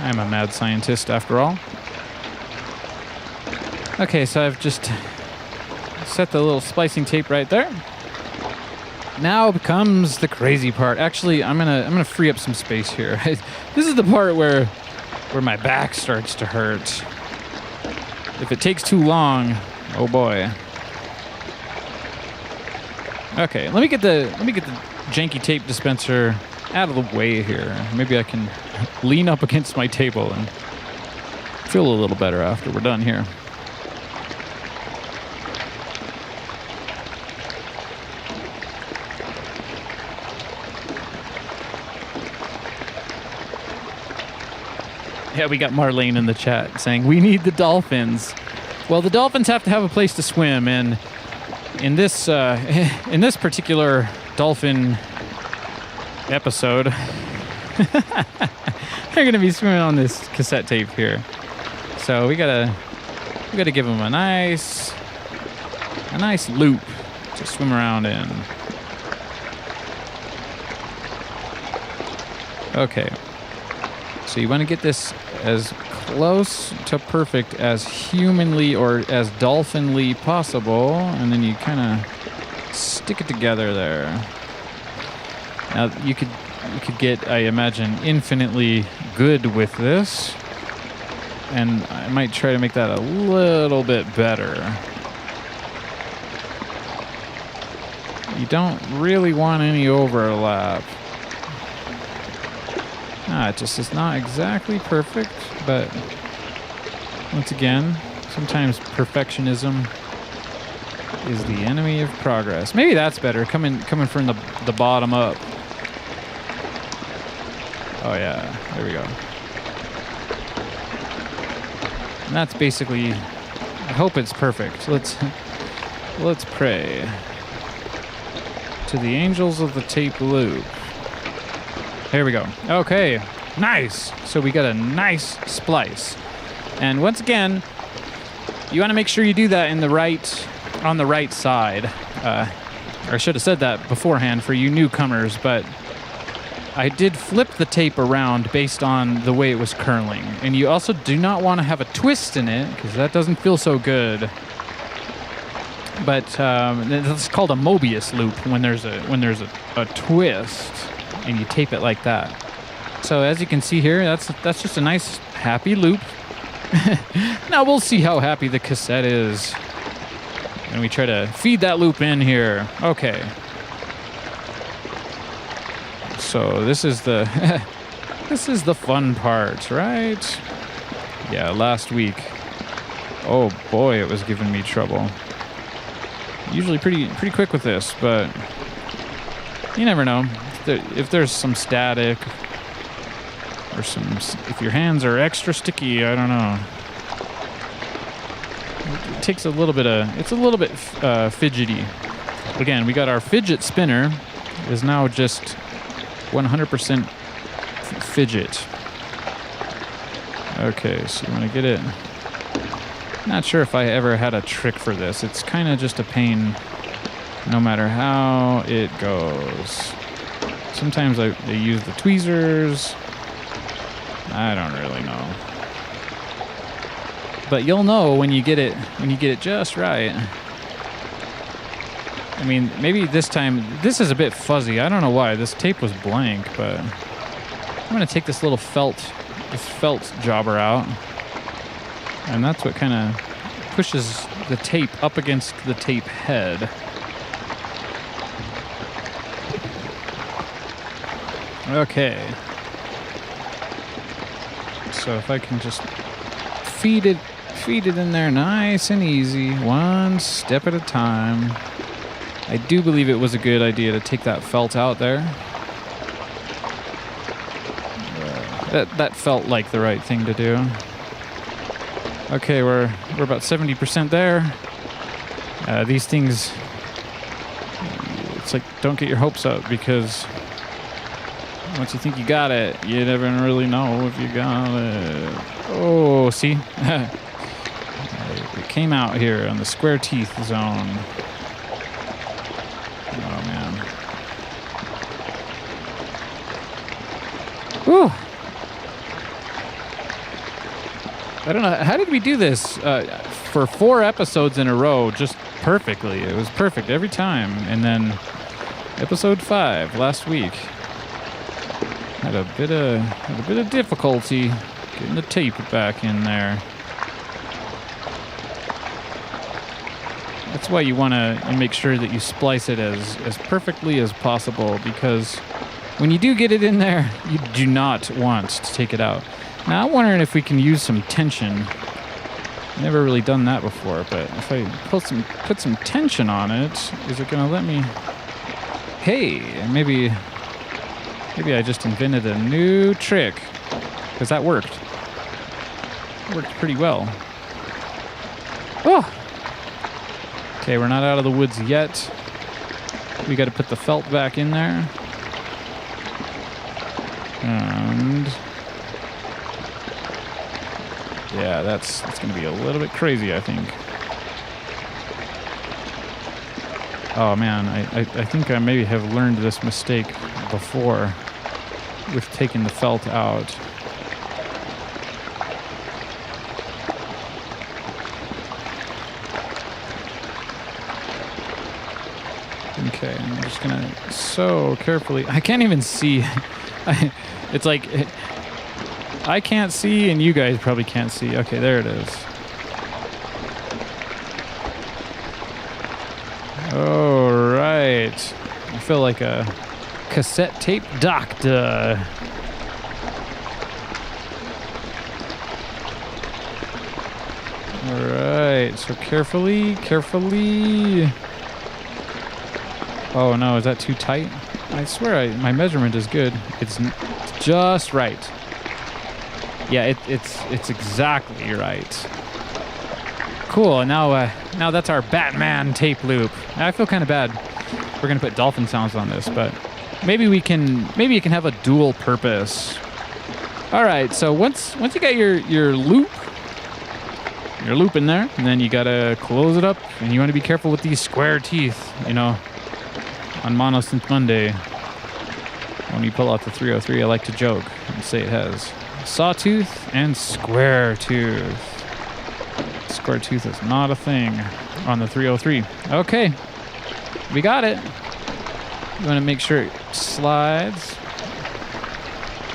I'm a mad scientist after all. Okay, so I've just set the little splicing tape right there. Now comes the crazy part. Actually, I'm gonna free up some space here. This is the part where my back starts to hurt. if it takes too long, oh boy. Okay, let me get the janky tape dispenser out of the way here. Maybe I can lean up against my table and feel a little better after we're done here. Yeah, we got Marlene in the chat saying, we need the dolphins. Well, the dolphins have to have a place to swim, and in this particular dolphin episode, they're going to be swimming on this cassette tape here. So we gotta give them a nice loop to swim around in. Okay. So you want to get this as close to perfect as humanly or as dolphinly possible, and then you kind of stick it together there. Now you could get, I imagine, infinitely good with this, and I might try to make that a little bit better. You don't really want any overlap. It just is not exactly perfect, but once again, sometimes perfectionism is the enemy of progress. Maybe that's better, coming from the bottom up. Oh yeah, there we go. And that's basically, I hope it's perfect. Let's pray to the angels of the tape loop. Here we go. Okay, nice. So we got a nice splice. And once again, you want to make sure you do that on the right side. Or I should have said that beforehand for you newcomers, but I did flip the tape around based on the way it was curling. And you also do not want to have a twist in it, because that doesn't feel so good. But it's called a Mobius loop when there's a twist. And you tape it like that. So as you can see here, that's just a nice happy loop. Now we'll see how happy the cassette is. And we try to feed that loop in here. Okay. So this is the fun part, right? Yeah, last week. Oh boy, it was giving me trouble. Usually pretty quick with this, but you never know. If there's some static or if your hands are extra sticky, I don't know. It takes a little bit it's a little bit fidgety. Again, we got our fidget spinner is now just 100% fidget. Okay, so you want to get it. Not sure if I ever had a trick for this. It's kind of just a pain no matter how it goes. Sometimes they use the tweezers. I don't really know. But you'll know when you get it just right. I mean, maybe this time this is a bit fuzzy. I don't know why. This tape was blank, but I'm gonna take this little felt jobber out. And that's what kind of pushes the tape up against the tape head. Okay. So if I can just feed it in there nice and easy, one step at a time. I do believe it was a good idea to take that felt out there. That felt like the right thing to do. Okay, we're about 70% there. These things, it's like, don't get your hopes up, because once you think you got it, you never really know if you got it. Oh, see? It came out here on the square teeth zone. Oh, man. Whew. I don't know. How did we do this for 4 episodes in a row just perfectly? It was perfect every time. And then episode 5 last week. Had a bit of difficulty getting the tape back in there. That's why you want to make sure that you splice it as perfectly as possible, because when you do get it in there, you do not want to take it out. Now, I'm wondering if we can use some tension. Never really done that before, but if I put some tension on it, is it going to let me... Hey, maybe I just invented a new trick, because that worked. It worked pretty well. Oh! Okay, we're not out of the woods yet. We got to put the felt back in there. And yeah, that's going to be a little bit crazy, I think. Oh man, I think I maybe have learned this mistake before with taking the felt out. Okay, I'm just gonna so carefully... I can't even see. It's like... I can't see and you guys probably can't see. Okay, there it is. All right. I feel like a cassette tape doctor. All right, so carefully. Oh no, is that too tight? I swear my measurement is good. It's just right. Yeah, it's exactly right. Cool. Now that's our Batman tape loop. I feel kind of bad. We're gonna put dolphin sounds on this, but maybe it can have a dual purpose. All right. So once you got your loop in there, and then you gotta close it up, and you want to be careful with these square teeth. You know, on Mono Synth Monday, when you pull out the 303, I like to joke and say it has sawtooth and square tooth. Square tooth is not a thing on the 303. Okay, we got it. You want to make sure it slides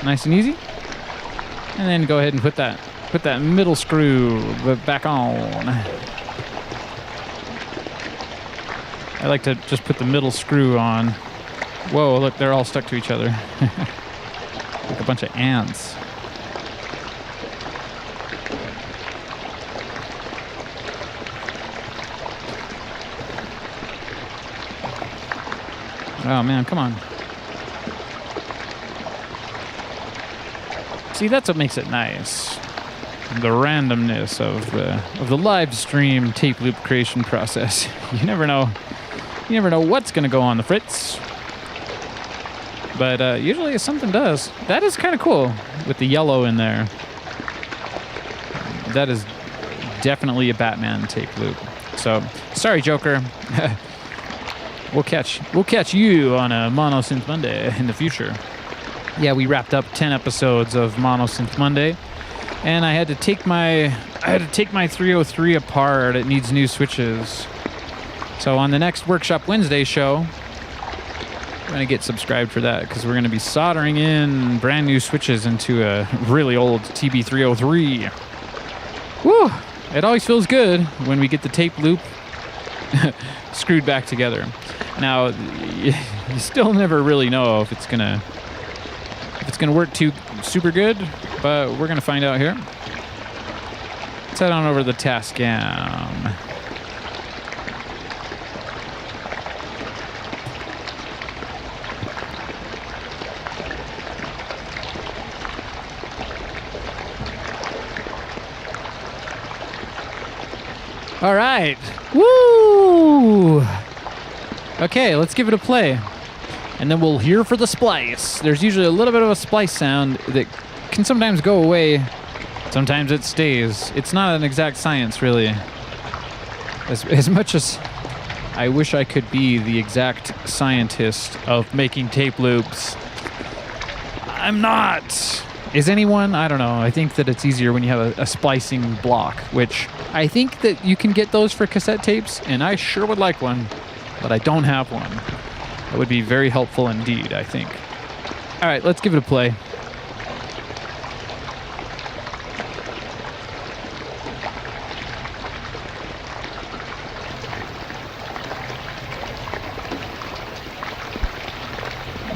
nice and easy, and then go ahead and put that middle screw back on. I like to just put the middle screw on. Whoa, look, they're all stuck to each other. Like a bunch of ants. Oh man, come on. See, that's what makes it nice. The randomness of the live stream tape loop creation process. You never know what's gonna go on the fritz. But usually something does. That is kind of cool with the yellow in there. That is definitely a Batman tape loop. So, sorry, Joker. We'll catch you on a Mono Synth Monday in the future. Yeah, we wrapped up 10 episodes of Mono Synth Monday, and I had to take my 303 apart. It needs new switches. So on the next Workshop Wednesday show, we're going to get subscribed for that, because we're going to be soldering in brand new switches into a really old TB303. Woo! It always feels good when we get the tape loop screwed back together. Now, you still never really know if it's gonna work too super good, but we're gonna find out here. Let's head on over to the Tascam. All right. Woo! Okay, let's give it a play. And then we'll hear for the splice. There's usually a little bit of a splice sound that can sometimes go away. Sometimes it stays. It's not an exact science, really. As much as I wish I could be the exact scientist of making tape loops, I'm not. Is anyone? I don't know. I think that it's easier when you have a splicing block, which I think that you can get those for cassette tapes, and I sure would like one, but I don't have one. That would be very helpful indeed, I think. All right, let's give it a play.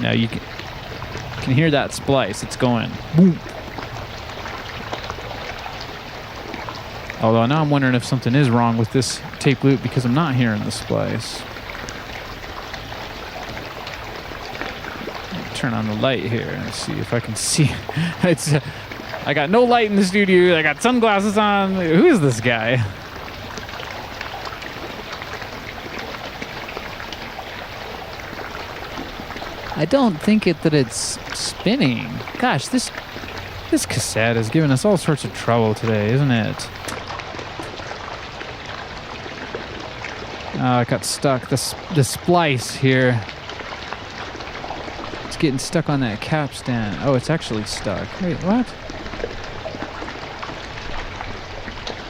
Now you can hear that splice. It's going boom. Although now I'm wondering if something is wrong with this tape loop because I'm not hearing the splice. Turn on the light here and see if I can see. I got no light in the studio. I got sunglasses on. Who is this guy? I don't think that it's spinning. Gosh, this cassette is giving us all sorts of trouble today, isn't it? I got stuck. The splice here. It's getting stuck on that capstan. Oh, it's actually stuck. Wait, what?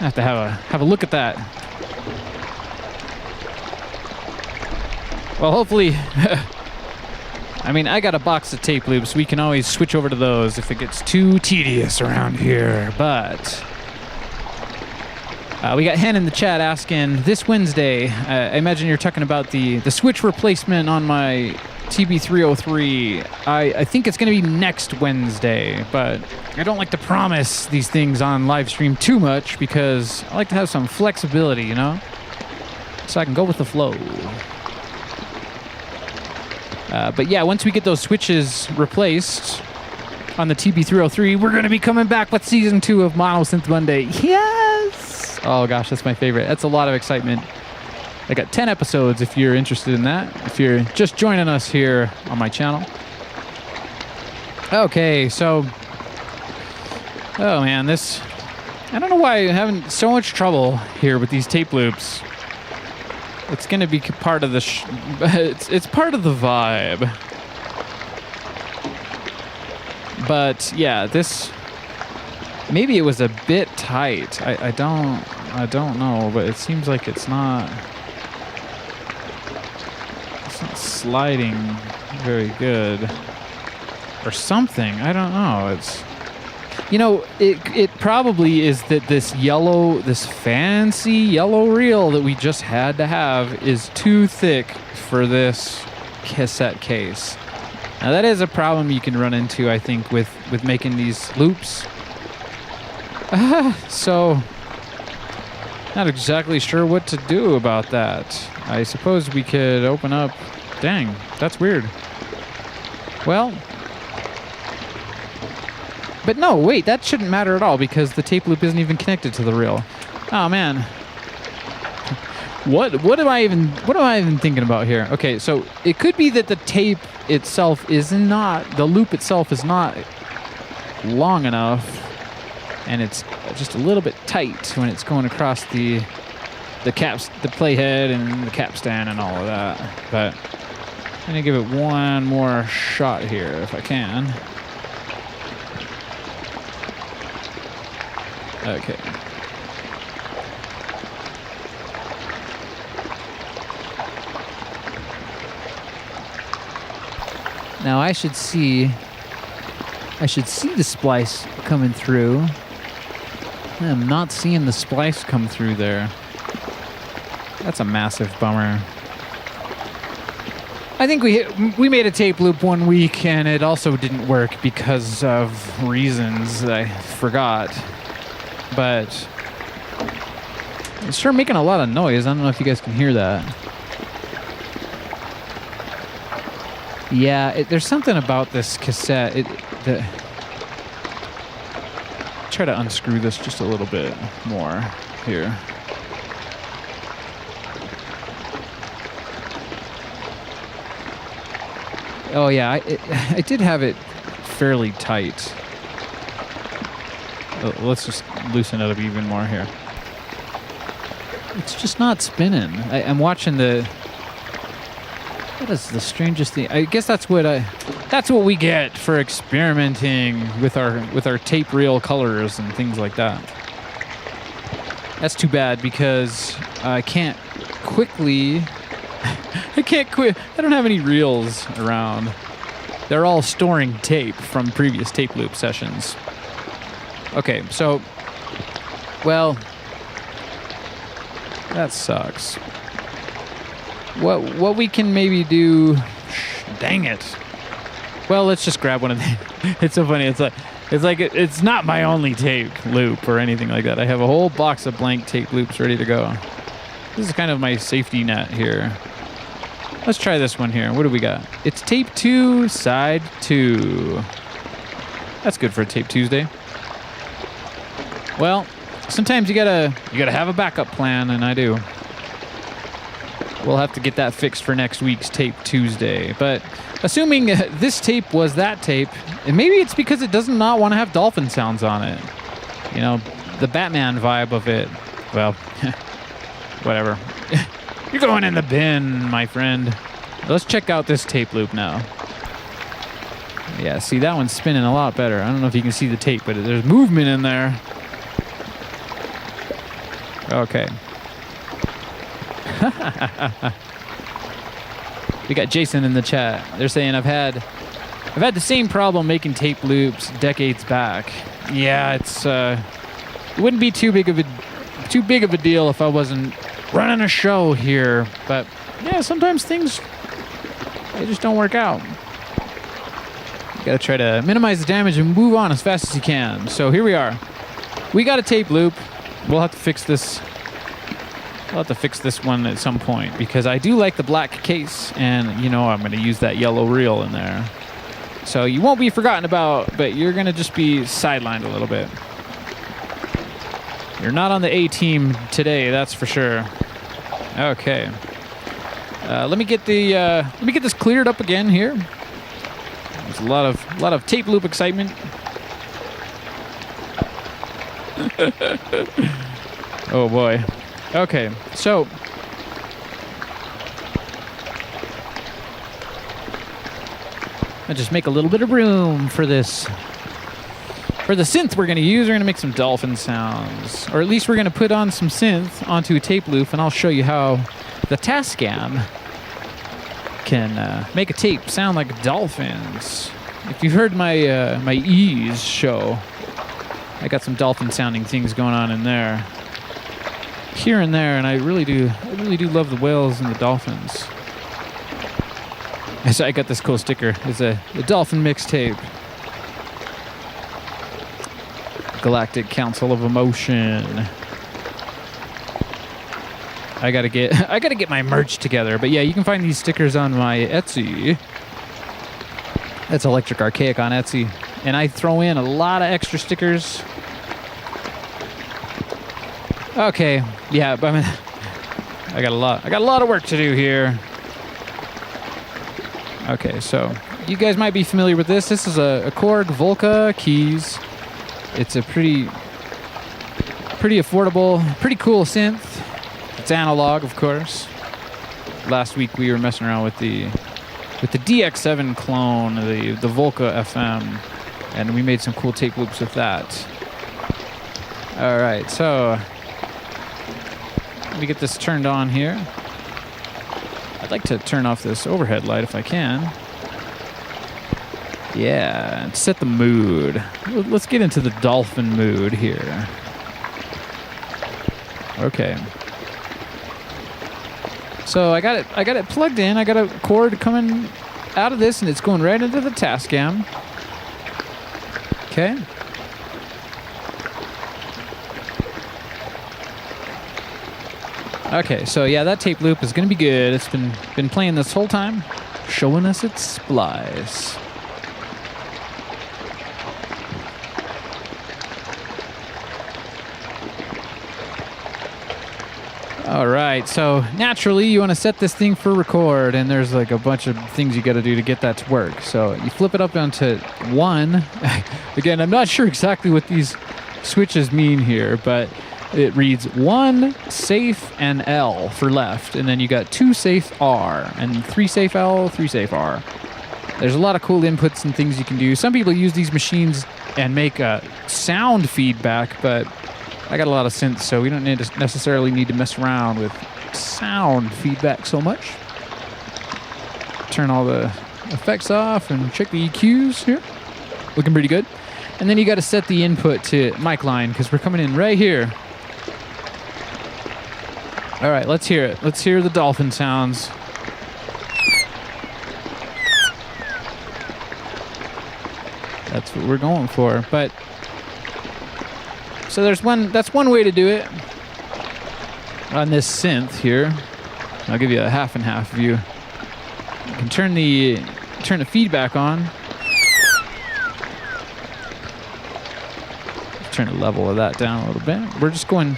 I have to have a look at that. Well, hopefully, I mean, I got a box of tape loops. We can always switch over to those if it gets too tedious around here. But we got Hen in the chat asking, this Wednesday, I imagine you're talking about the switch replacement on my TB303. I think it's going to be next Wednesday, but I don't like to promise these things on live stream too much because I like to have some flexibility, you know? So I can go with the flow. But yeah, once we get those switches replaced on the TB303, we're going to be coming back with Season 2 of Monosynth Monday. Yes! Oh gosh, that's my favorite. That's a lot of excitement. I got 10 episodes if you're interested in that, if you're just joining us here on my channel. Okay, so... Oh man, I don't know why I'm having so much trouble here with these tape loops. It's going to be part of the... it's part of the vibe. But yeah, this... Maybe it was a bit tight. I don't know, but it seems like it's not sliding very good. Or something. I don't know. It's... You know, it probably is that this fancy yellow reel that we just had to have is too thick for this cassette case. Now that is a problem you can run into, I think, with making these loops. So, not exactly sure what to do about that. I suppose we could open up... Dang, that's weird. Well... But no, wait, that shouldn't matter at all because the tape loop isn't even connected to the reel. Oh man. What am I even thinking about here? Okay, so it could be that the tape itself the loop itself is not long enough and it's just a little bit tight when it's going across the playhead and the capstan and all of that. But I'm gonna give it one more shot here if I can. Okay. Now I should see the splice coming through. I'm not seeing the splice come through there. That's a massive bummer. I think we made a tape loop one week and it also didn't work because of reasons that I forgot. But it's sure making a lot of noise. I don't know if you guys can hear that. Yeah, there's something about this cassette. Try to unscrew this just a little bit more here. Oh yeah, I did have it fairly tight. Let's just loosen it up even more here. It's just not spinning. I'm watching the... That is the strangest thing. I guess that's what we get for experimenting with our tape reel colors and things like that. That's too bad because I can't quickly... I can't quit. I don't have any reels around. They're all storing tape from previous tape loop sessions. Okay, so, well, that sucks. What we can maybe do, dang it. Well, let's just grab one of the. It's so funny. It's not my only tape loop or anything like that. I have a whole box of blank tape loops ready to go. This is kind of my safety net here. Let's try this one here. What do we got? It's tape 2, side 2. That's good for a Tape Tuesday. Well, sometimes you gotta have a backup plan, and I do. We'll have to get that fixed for next week's Tape Tuesday. But assuming this tape was that tape, and maybe it's because it does not want to have dolphin sounds on it. You know, the Batman vibe of it. Well, whatever. You're going in the bin, my friend. Let's check out this tape loop now. Yeah, see, that one's spinning a lot better. I don't know if you can see the tape, but there's movement in there. Okay. We got Jason in the chat. They're saying I've had the same problem making tape loops decades back. Yeah, it wouldn't be too big of a deal if I wasn't running a show here. But yeah, sometimes things they just don't work out. You gotta try to minimize the damage and move on as fast as you can. So here we are. We got a tape loop. We'll have to fix this. I'll have to fix this one at some point because I do like the black case, and you know I'm going to use that yellow reel in there. So you won't be forgotten about, but you're going to just be sidelined a little bit. You're not on the A team today, that's for sure. Okay. Let me get this cleared up again here. There's a lot of tape loop excitement. Oh boy. Okay, so I'll just make a little bit of room for this. For the synth we're going to use, we're going to make some dolphin sounds. Or at least we're going to put on some synth onto a tape loop, and I'll show you how the Tascam can make a tape sound like dolphins. If you've heard my my Ease show, I got some dolphin sounding things going on in there. Here and there, and I really do love the whales and the dolphins. So I got this cool sticker. It's a dolphin mixtape. Galactic Council of Emotion. I gotta get my merch together. But yeah, you can find these stickers on my Etsy. That's Electric Archaic on Etsy, and I throw in a lot of extra stickers. Okay, yeah, but I got a lot of work to do here. Okay, so you guys might be familiar with this. This is a Korg Volca keys. It's a pretty affordable, pretty cool synth. It's analog, of course. Last week we were messing around with the DX7 clone, the Volca FM, and we made some cool tape loops with that. All right, so let me get this turned on here. I'd like to turn off this overhead light if I can. Yeah, and set the mood. Let's get into the dolphin mood here. Okay. So I got it plugged in. I got a cord coming out of this, and it's going right into the Tascam. Okay. Okay, so yeah, that tape loop is gonna be good. It's been playing this whole time, showing us its splice. All right, so naturally you want to set this thing for record, and there's like a bunch of things you got to do to get that to work. So you flip it up onto 1. Again, I'm not sure exactly what these switches mean here, but it reads 1 safe and L for left, and then you got 2 safe R, and 3 safe L, 3 safe R. There's a lot of cool inputs and things you can do. Some people use these machines and make sound feedback, but I got a lot of synths, so we don't necessarily need to mess around with sound feedback so much. Turn all the effects off and check the EQs here. Looking pretty good. And then you got to set the input to mic line, because we're coming in right here. All right, let's hear it. Let's hear the dolphin sounds. That's what we're going for. But so that's one way to do it on this synth here. I'll give you a half and half view. You can turn the feedback on. Turn the level of that down a little bit. We're just going.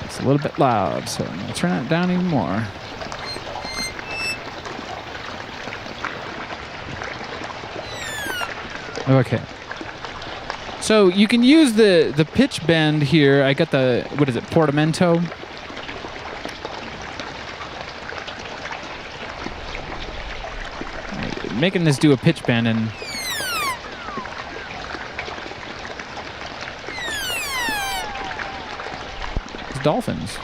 It's a little bit loud, so I'm gonna turn it down even more. Okay. So you can use the pitch bend here. I got the, what is it, portamento? Making this do a pitch bend and it's dolphins.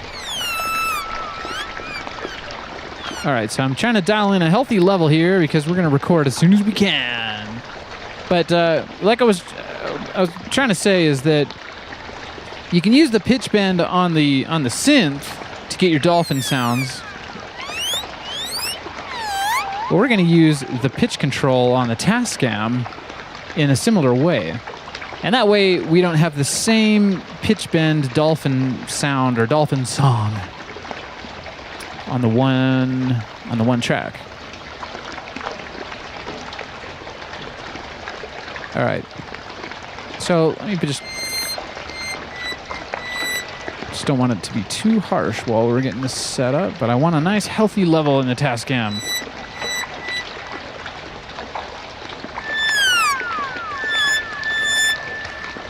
All right, so I'm trying to dial in a healthy level here because we're going to record as soon as we can. But like I was trying to say is that you can use the pitch bend on the synth to get your dolphin sounds. But we're going to use the pitch control on the Tascam in a similar way. And that way we don't have the same pitch bend dolphin sound or dolphin song on the one track. All right. So let me just don't want it to be too harsh while we're getting this set up, but I want a nice healthy level in the Tascam.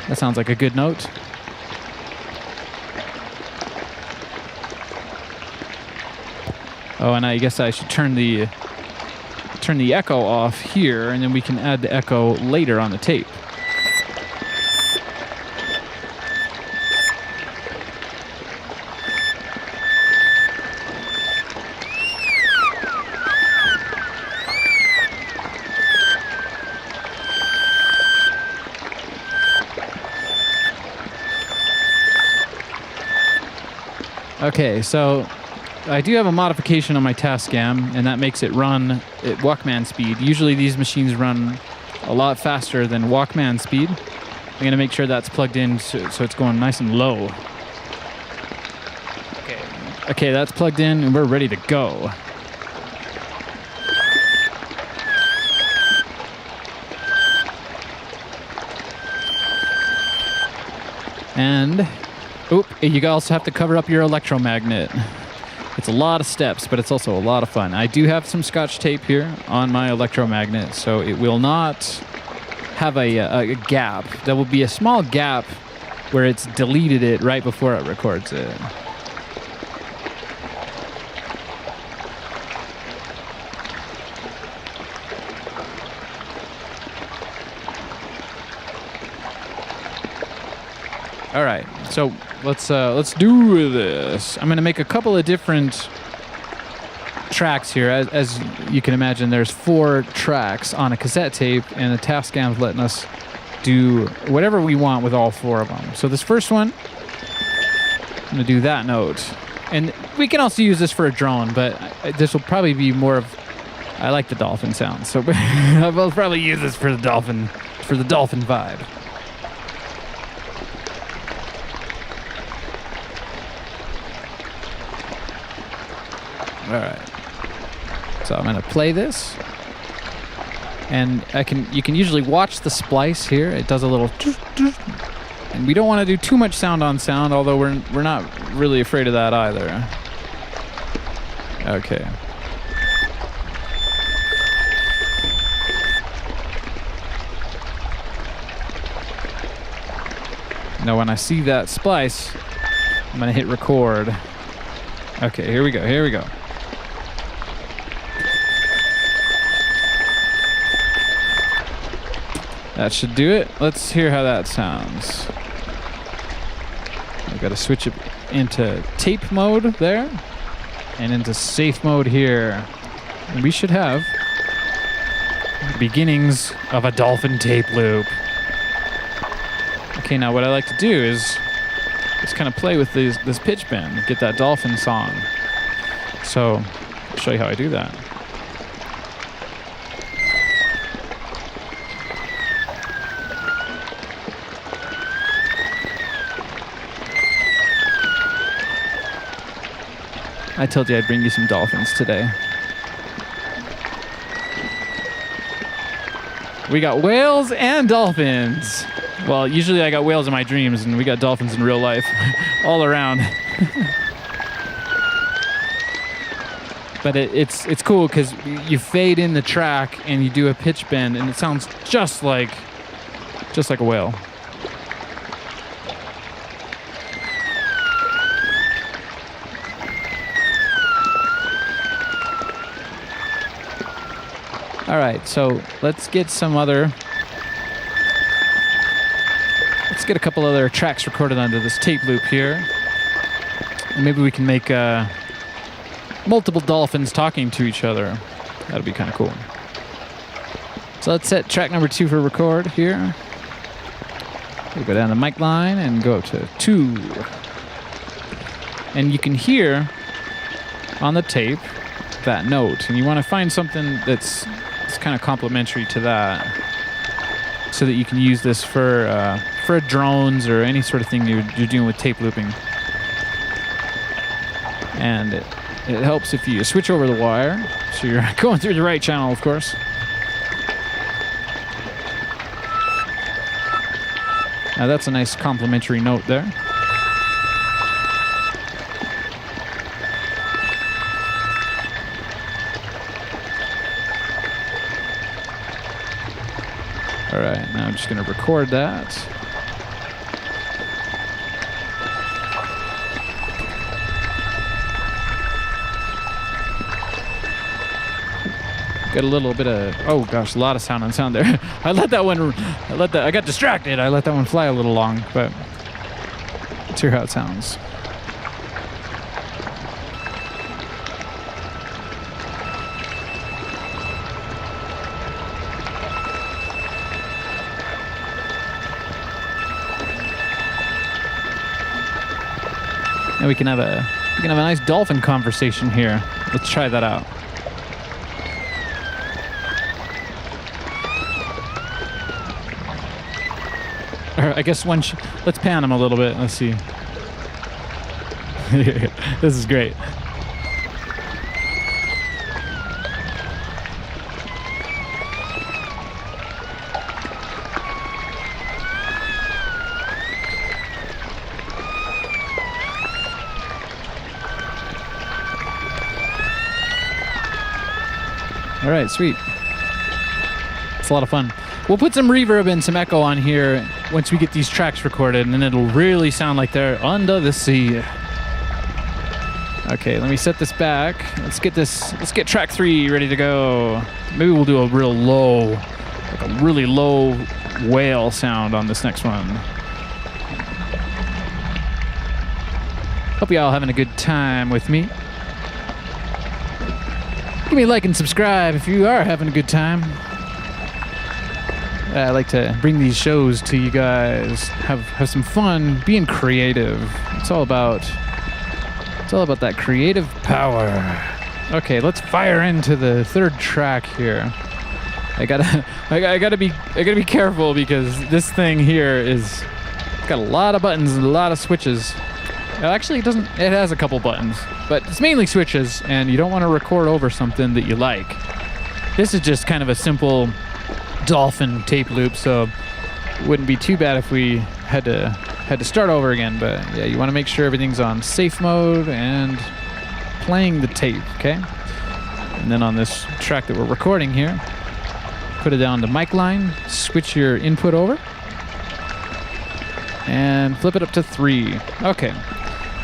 That sounds like a good note. Oh, and I guess I should turn the echo off here, and then we can add the echo later on the tape. Okay, so I do have a modification on my Tascam, and that makes it run at Walkman speed. Usually these machines run a lot faster than Walkman speed. I'm going to make sure that's plugged in so it's going nice and low. Okay, that's plugged in, and we're ready to go. And you also have to cover up your electromagnet. It's a lot of steps, but it's also a lot of fun. I do have some Scotch tape here on my electromagnet, so it will not have a gap. There will be a small gap where it's deleted it right before it records it. All right, so let's do this. I'm gonna make a couple of different tracks here. As you can imagine, there's 4 tracks on a cassette tape, and the Tascam's letting us do whatever we want with all 4 of them. So this first one, I'm gonna do that note, and we can also use this for a drone, but this will probably be more of, I like the dolphin sound, so I'll probably use this for the dolphin vibe. All right, so I'm gonna play this, and you can usually watch the splice here. It does a little, and we don't want to do too much sound on sound, although we're not really afraid of that either. Okay. Now when I see that splice, I'm gonna hit record. Okay, here we go. That should do it. Let's hear how that sounds. I've got to switch it into tape mode there and into safe mode here. And we should have beginnings of a dolphin tape loop. Okay, now what I like to do is just kind of play with this pitch bend, get that dolphin song. So show you how I do that. I told you I'd bring you some dolphins today. We got whales and dolphins. Well, usually I got whales in my dreams, and we got dolphins in real life, all around. But it's cool because you fade in the track and you do a pitch bend, and it sounds just like a whale. All right, so let's get a couple other tracks recorded onto this tape loop here. And maybe we can make multiple dolphins talking to each other. That'll be kind of cool. So let's set track number 2 for record here. We'll go down the mic line and go up to 2. And you can hear on the tape that note. And you want to find something that's kind of complementary to that, so that you can use this for drones or any sort of thing you're doing with tape looping. And it helps if you switch over the wire, so you're going through the right channel, of course. Now that's a nice complementary note there. All right, now I'm just going to record that. Got a little bit of, oh gosh, a lot of sound on sound there. I got distracted. I let that one fly a little long, but let's hear how it sounds. And we can have a nice dolphin conversation here. Let's try that out. Or I guess let's pan him a little bit. Let's see. This is great. All right, sweet. It's a lot of fun. We'll put some reverb and some echo on here once we get these tracks recorded, and then it'll really sound like they're under the sea. Okay, let me set this back. Let's get track 3 ready to go. Maybe we'll do a really low whale sound on this next one. Hope y'all having a good time with me. Give me a like and subscribe if you are having a good time. I like to bring these shows to you guys, have some fun, being creative. It's all about that creative power. Okay, let's fire into the third track here. I gotta be careful because this thing here it's got a lot of buttons and a lot of switches. Actually, it has a couple buttons, but it's mainly switches, and you don't want to record over something that you like. This is just kind of a simple dolphin tape loop, so it wouldn't be too bad if we had to start over again. But yeah, you want to make sure everything's on safe mode and playing the tape, okay? And then on this track that we're recording here, put it down to mic line, switch your input over, and flip it up to 3. Okay,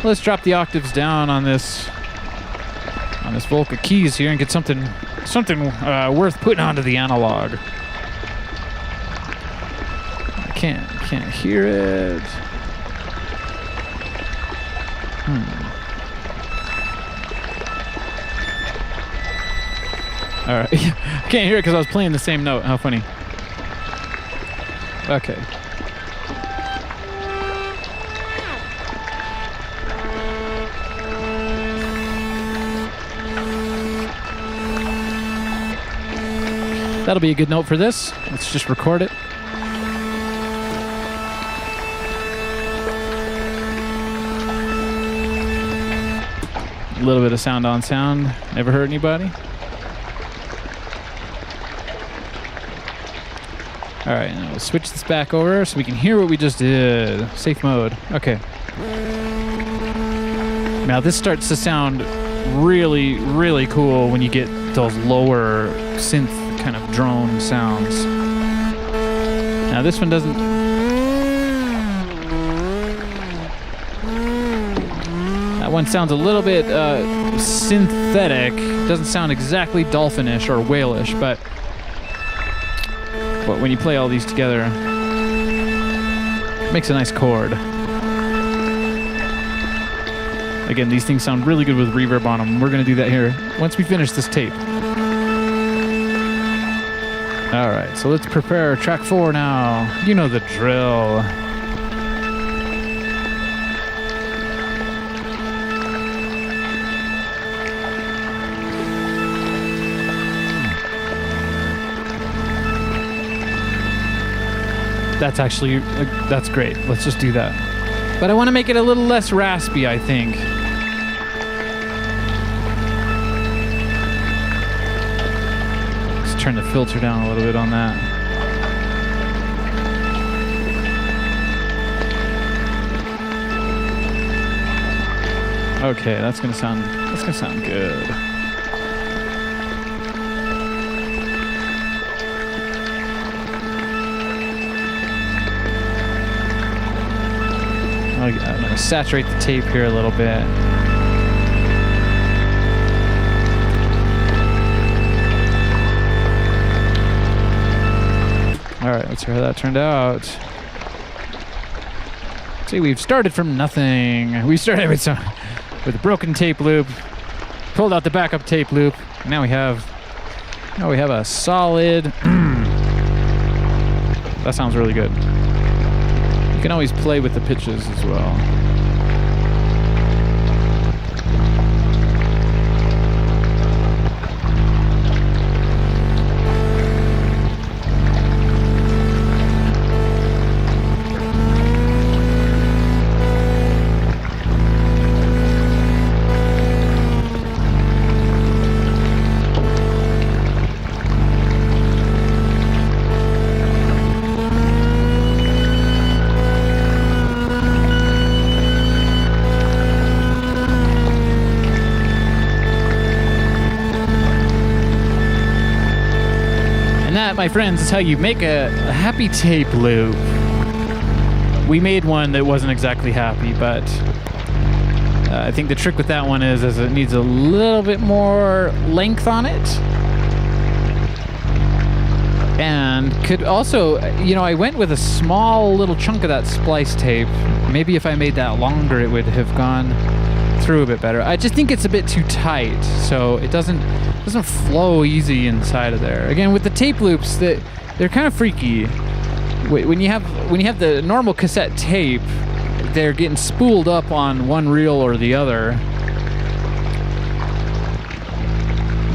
let's drop the octaves down on this Volca keys here and get something worth putting onto the analog. I can't hear it. All right, I can't hear it because I was playing the same note. How funny. Okay. That'll be a good note for this. Let's just record it. A little bit of sound on sound. Never hurt anybody. All right, now we'll switch this back over so we can hear what we just did. Safe mode. Okay. Now this starts to sound really, really cool when you get those lower synth kind of drone sounds. Now this one doesn't... That one sounds a little bit synthetic. Doesn't sound exactly dolphinish or whalish, but when you play all these together, it makes a nice chord. Again, these things sound really good with reverb on them. We're going to do that here once we finish this tape. All right, so let's prepare track 4 now. You know the drill. That's actually, that's great. Let's just do that. But I want to make it a little less raspy, I think. Let's turn the filter down a little bit on that. Okay, that's gonna sound good. I'm going to saturate the tape here a little bit. All right, let's hear how that turned out. See, we've started from nothing. We started with a broken tape loop, pulled out the backup tape loop. Now we have a solid. That sounds really good. You can always play with the pitches as well. My friends, is how you make a happy tape loop. We made one that wasn't exactly happy, but I think the trick with that one is it needs a little bit more length on it. And could also, I went with a small little chunk of that splice tape. Maybe if I made that longer, it would have gone through a bit better. I just think it's a bit too tight, so it doesn't flow easy inside of there. Again, with the tape loops, they're kind of freaky. When you have the normal cassette tape, they're getting spooled up on one reel or the other.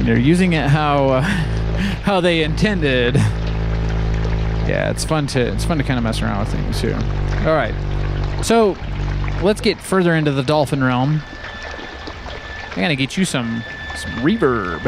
They're using it how they intended. Yeah, it's fun to kind of mess around with things here. All right, so let's get further into the dolphin realm. I gotta get you some reverb.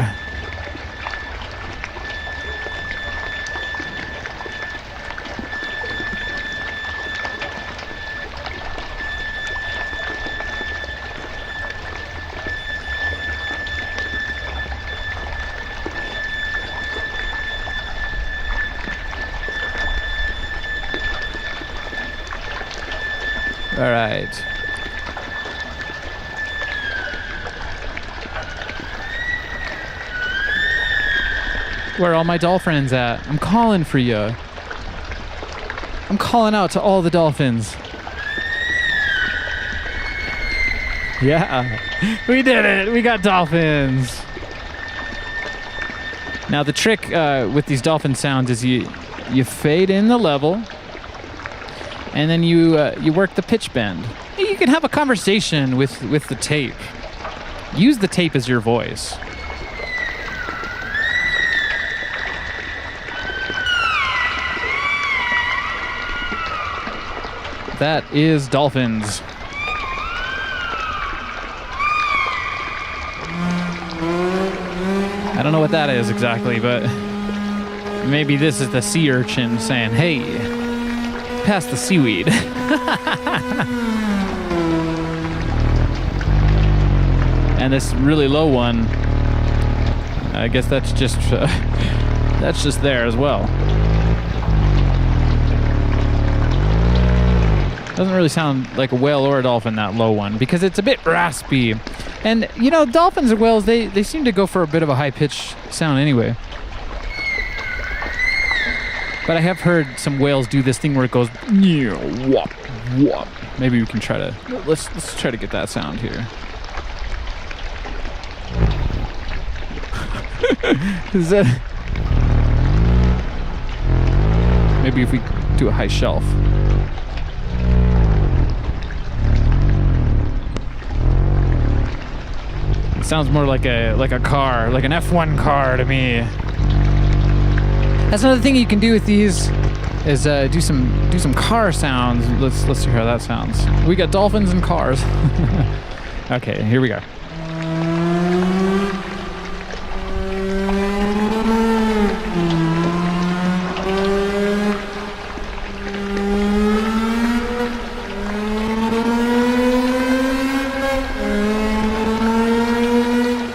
All right. Where are all my dolphins at? I'm calling for you. I'm calling out to all the dolphins. Yeah, we did it. We got dolphins. Now the trick with these dolphin sounds is you fade in the level, and then you work the pitch bend. You can have a conversation with the tape. Use the tape as your voice. That is dolphins. I don't know what that is exactly, but maybe this is the sea urchin saying, hey, pass the seaweed. And this really low one, I guess that's just there as well. Doesn't really sound like a whale or a dolphin, that low one, because it's a bit raspy. And, you know, dolphins and whales, they seem to go for a bit of a high-pitched sound anyway. But I have heard some whales do this thing where it goes, whop, whop. Maybe we can try to, let's try to get that sound here. Is that, maybe if we do a high shelf. It sounds more like a car, like an F1 car to me. That's another thing you can do with these is do some car sounds. Let's hear how that sounds. We got dolphins and cars. Okay, here we go.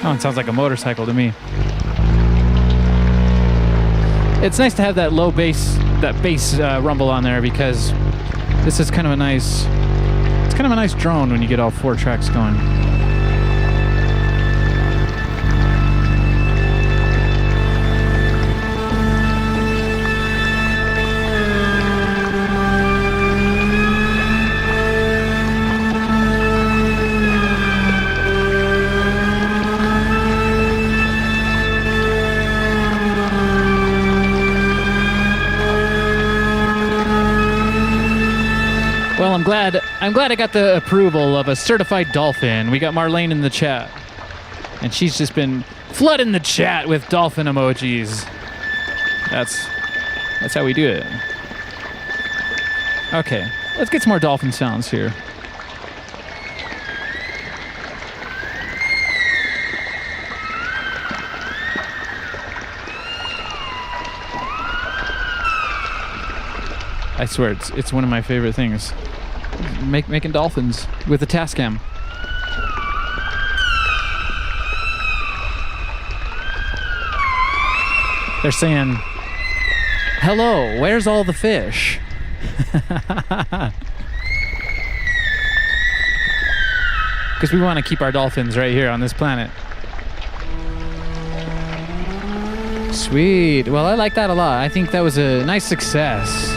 Oh, it sounds like a motorcycle to me. It's nice to have that low bass, rumble on there, because this is kind of a nice, it's kind of a nice drone when you get all 4 tracks going. Well, I'm glad I got the approval of a certified dolphin. We got Marlene in the chat, and she's just been flooding the chat with dolphin emojis. That's how we do it. Okay, let's get some more dolphin sounds here. I swear, it's one of my favorite things. Making dolphins with a Tascam. They're saying, hello, where's all the fish? Because we want to keep our dolphins right here on this planet. Sweet. Well, I like that a lot. I think that was a nice success.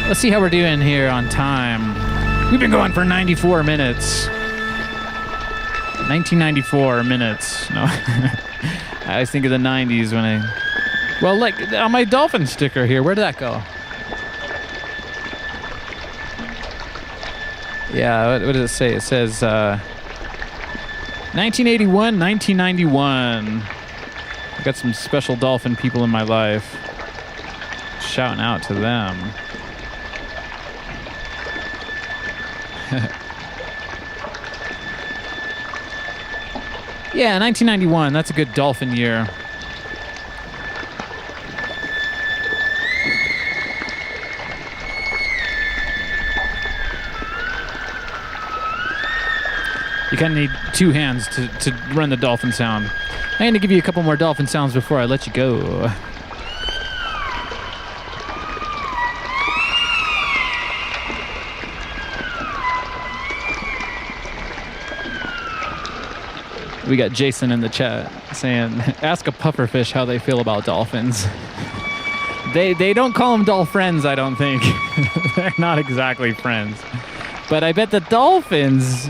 Let's see how we're doing here on time. We've been going for 94 minutes. 1994 minutes. No. I always think of the 90s when I... Well, like, on my dolphin sticker here, where did that go? Yeah, what does it say? It says 1981, 1991. I've got some special dolphin people in my life. Shouting out to them. Yeah, 1991. That's a good dolphin year. You kind of need 2 hands to run the dolphin sound. I'm going to give you a couple more dolphin sounds before I let you go. We got Jason in the chat saying, ask a pufferfish how they feel about dolphins. They don't call them dolphins, I don't think. They're not exactly friends. But I bet the dolphins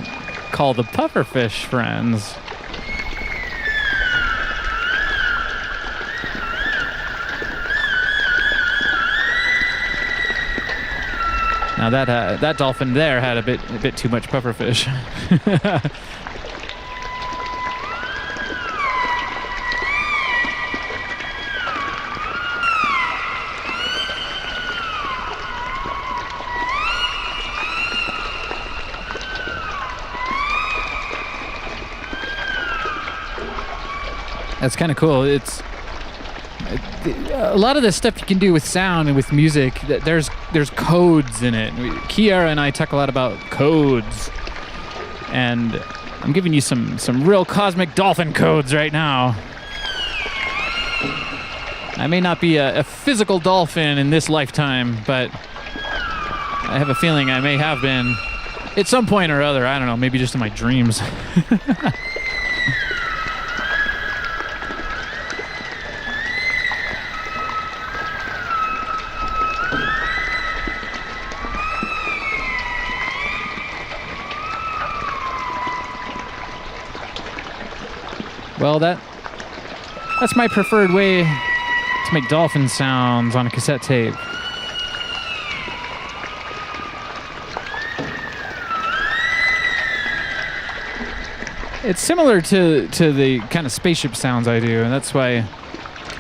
call the pufferfish friends. Now that dolphin there had a bit too much pufferfish. That's kind of cool. It's a lot of this stuff you can do with sound and with music. There's codes in it. Kiara and I talk a lot about codes, and I'm giving you some real cosmic dolphin codes right now. I may not be a physical dolphin in this lifetime, but I have a feeling I may have been at some point or other. I don't know, maybe just in my dreams. Well, that's my preferred way to make dolphin sounds on a cassette tape. It's similar to the kind of spaceship sounds I do, and that's why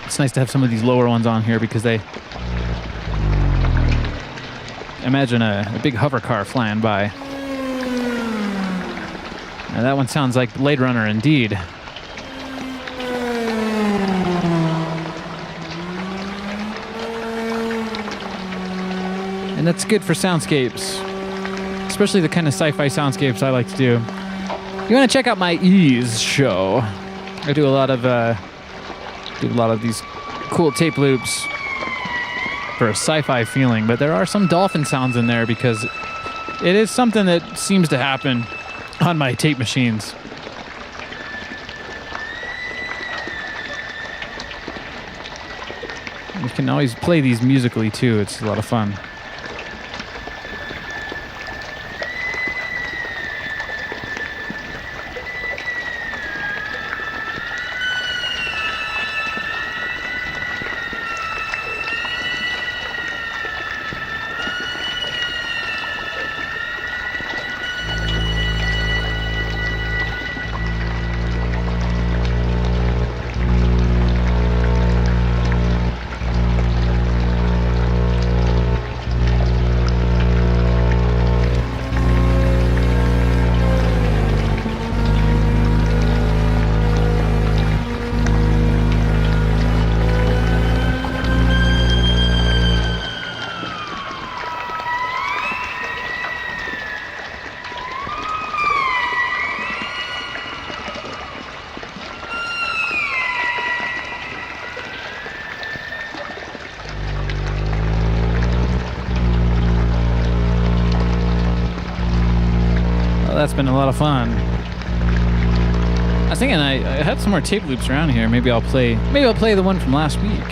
it's nice to have some of these lower ones on here, because they imagine a big hover car flying by. Now that one sounds like Blade Runner indeed. And that's good for soundscapes, especially the kind of sci-fi soundscapes I like to do. You want to check out my Ease show? I do a lot of these cool tape loops for a sci-fi feeling, but there are some dolphin sounds in there because it is something that seems to happen on my tape machines. You can always play these musically too. It's a lot of fun. That's been a lot of fun. I was thinking I had some more tape loops around here. Maybe I'll play the one from last week.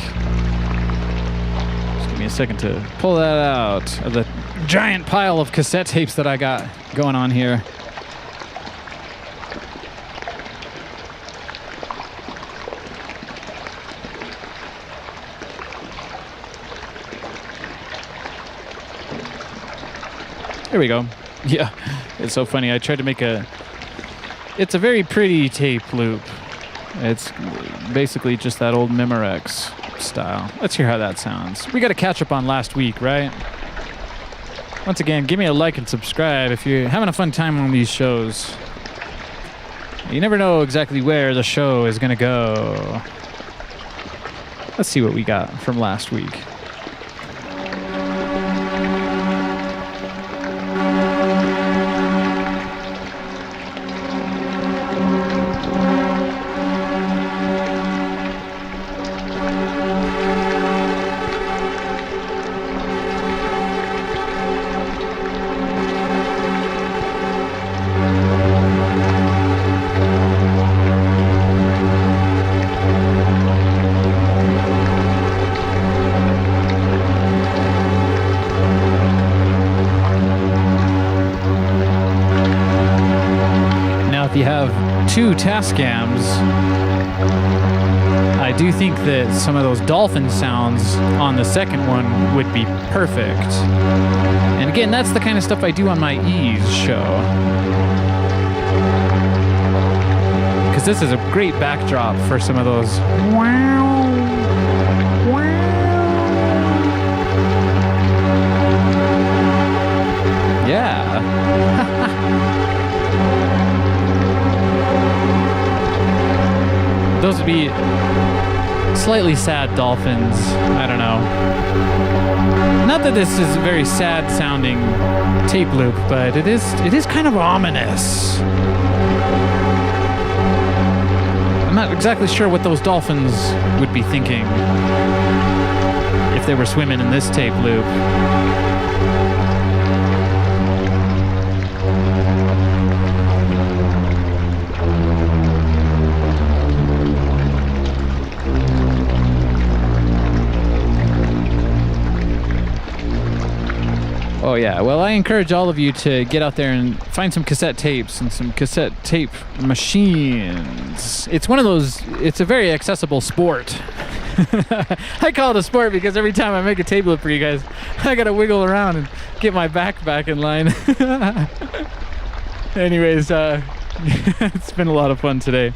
Just give me a second to pull that out of the giant pile of cassette tapes that I got going on here. Here we go. Yeah, it's so funny. I tried to make it's a very pretty tape loop. It's basically just that old Memorex style. Let's hear how that sounds. We got to catch up on last week, right? Once again, give me a like and subscribe if you're having a fun time on these shows. You never know exactly where the show is going to go. Let's see what we got from last week. You have two Tascams. I do think that some of those dolphin sounds on the second one would be perfect. And again, that's the kind of stuff I do on my Ease show. Because this is a great backdrop for some of those wow, wow. Yeah. Those would be slightly sad dolphins. I don't know. Not that this is a very sad sounding tape loop, but it is kind of ominous. I'm not exactly sure what those dolphins would be thinking if they were swimming in this tape loop. Oh yeah, well I encourage all of you to get out there and find some cassette tapes and some cassette tape machines. It's one of those, it's a very accessible sport. I call it a sport because every time I make a tape loop for you guys, I gotta wiggle around and get my back in line. Anyways, it's been a lot of fun today.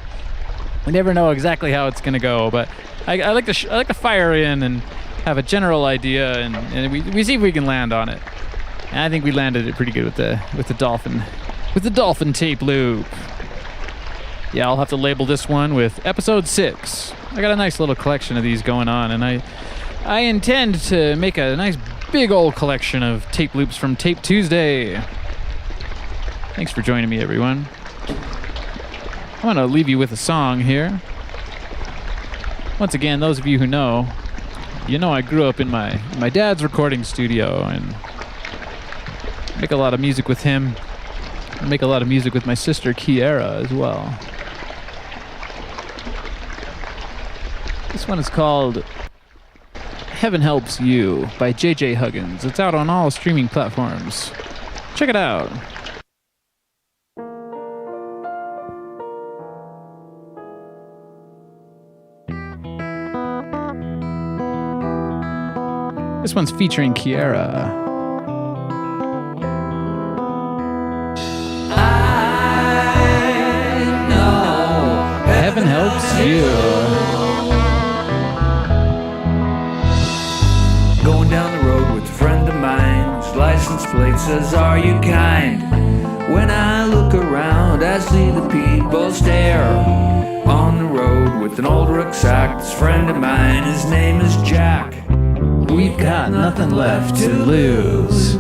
We never know exactly how it's gonna go, but I like to fire in and have a general idea, and we see if we can land on it. And I think we landed it pretty good with the dolphin tape loop. Yeah, I'll have to label this one with episode 6. I got a nice little collection of these going on, and I intend to make a nice big old collection of tape loops from Tape Tuesday. Thanks for joining me, everyone. I'm gonna leave you with a song here. Once again, those of you who know, you know I grew up in my dad's recording studio and make a lot of music with him. I make a lot of music with my sister Kiera as well. This one is called Heaven Helps You by JJ Huggins. It's out on all streaming platforms. Check it out. This one's featuring Kiera. Heaven helps you. Going down the road with a friend of mine, his license plate says, "Are you kind?" When I look around, I see the people stare. On the road with an old rucksack, this friend of mine, his name is Jack. We've got nothing left to lose.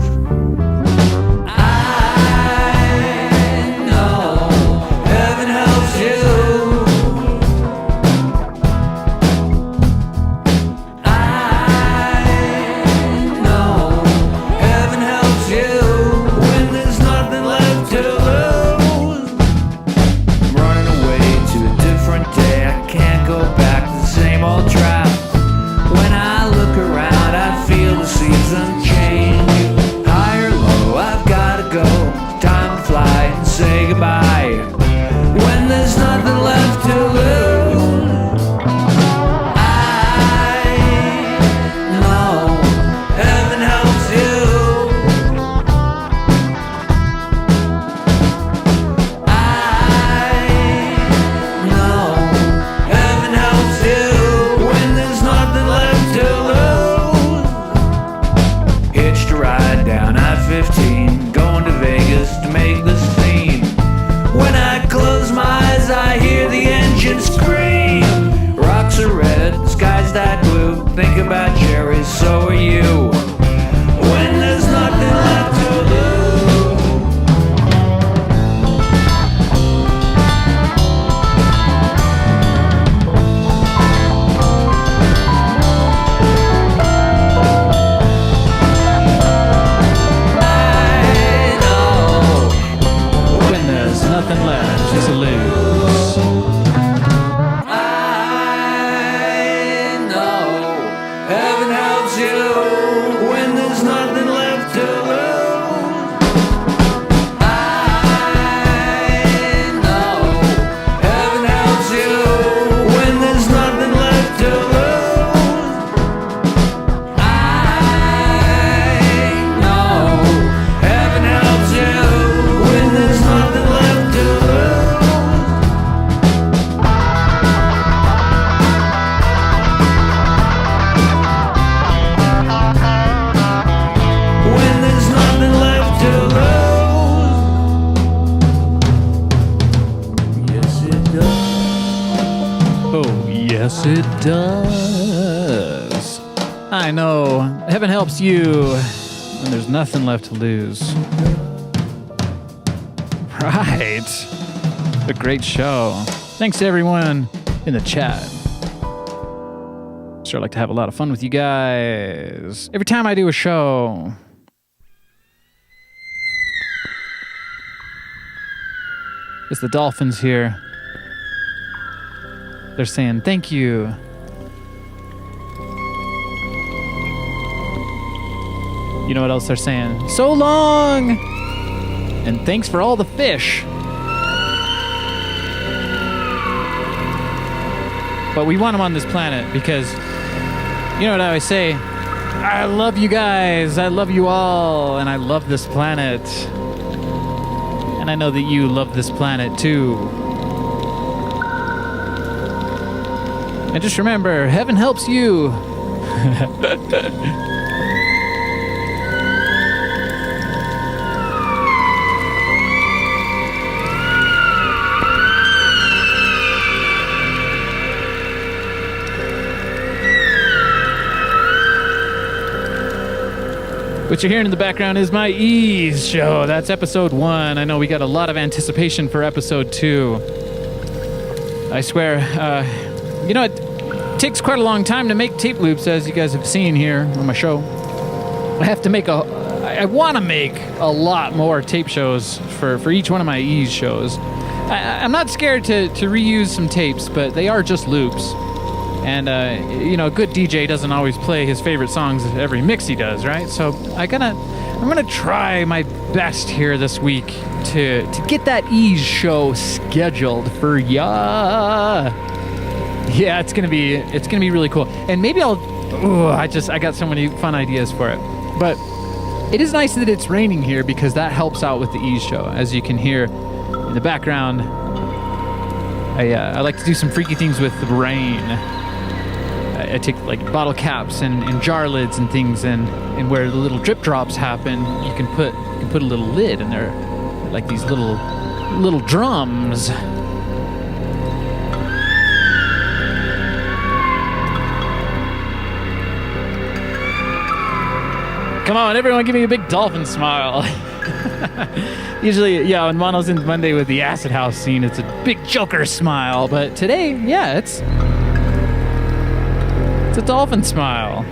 Yes, it does. I know. Heaven helps you when there's nothing left to lose. Right. A great show. Thanks to everyone in the chat. Sure like to have a lot of fun with you guys. Every time I do a show. It's the dolphins here. They're saying thank you. You know what else they're saying? So long! And thanks for all the fish. But we want them on this planet because, you know what I always say? I love you guys. I love you all. And I love this planet. And I know that you love this planet too. And just remember, heaven helps you. What you're hearing in the background is my Ease show. That's episode 1. I know we got a lot of anticipation for episode 2. I swear, you know, it takes quite a long time to make tape loops, as you guys have seen here on my show. I want to make a lot more tape shows for each one of my Ease shows. I'm not scared to reuse some tapes, but they are just loops. And, you know, a good DJ doesn't always play his favorite songs every mix he does, right? So I'm gonna try my best here this week to get that Ease show scheduled for ya. Yeah, it's gonna be really cool. And maybe I got so many fun ideas for it. But it is nice that it's raining here because that helps out with the Ease show. As you can hear in the background, I like to do some freaky things with the rain. I take like bottle caps and jar lids and things, and where the little drip drops happen, you can put a little lid, and they're like these little drums. Come on, everyone, give me a big dolphin smile. Usually, yeah, on Mono's in Monday with the Acid House scene, it's a big Joker smile, but today, yeah, it's a dolphin smile.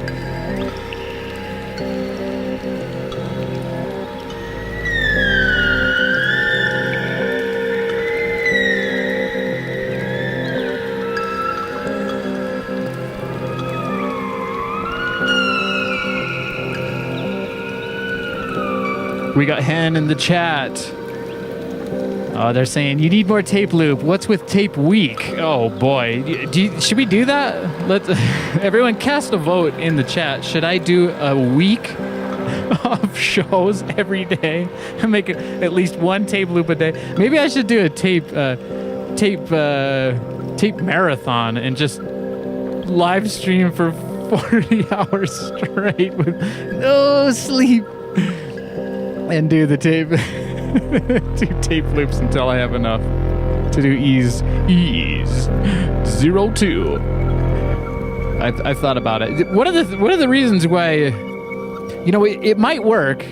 We got Hen in the chat. Oh, they're saying, you need more tape loop. What's with tape week? Oh, boy. Should we do that? Let's everyone cast a vote in the chat. Should I do a week of shows every day and make at least one tape loop a day? Maybe I should do a tape marathon and just live stream for 40 hours straight with no sleep and do the tape. Do tape loops until I have enough to do Ease 02. I've thought about it. One of the reasons why, you know, it might work.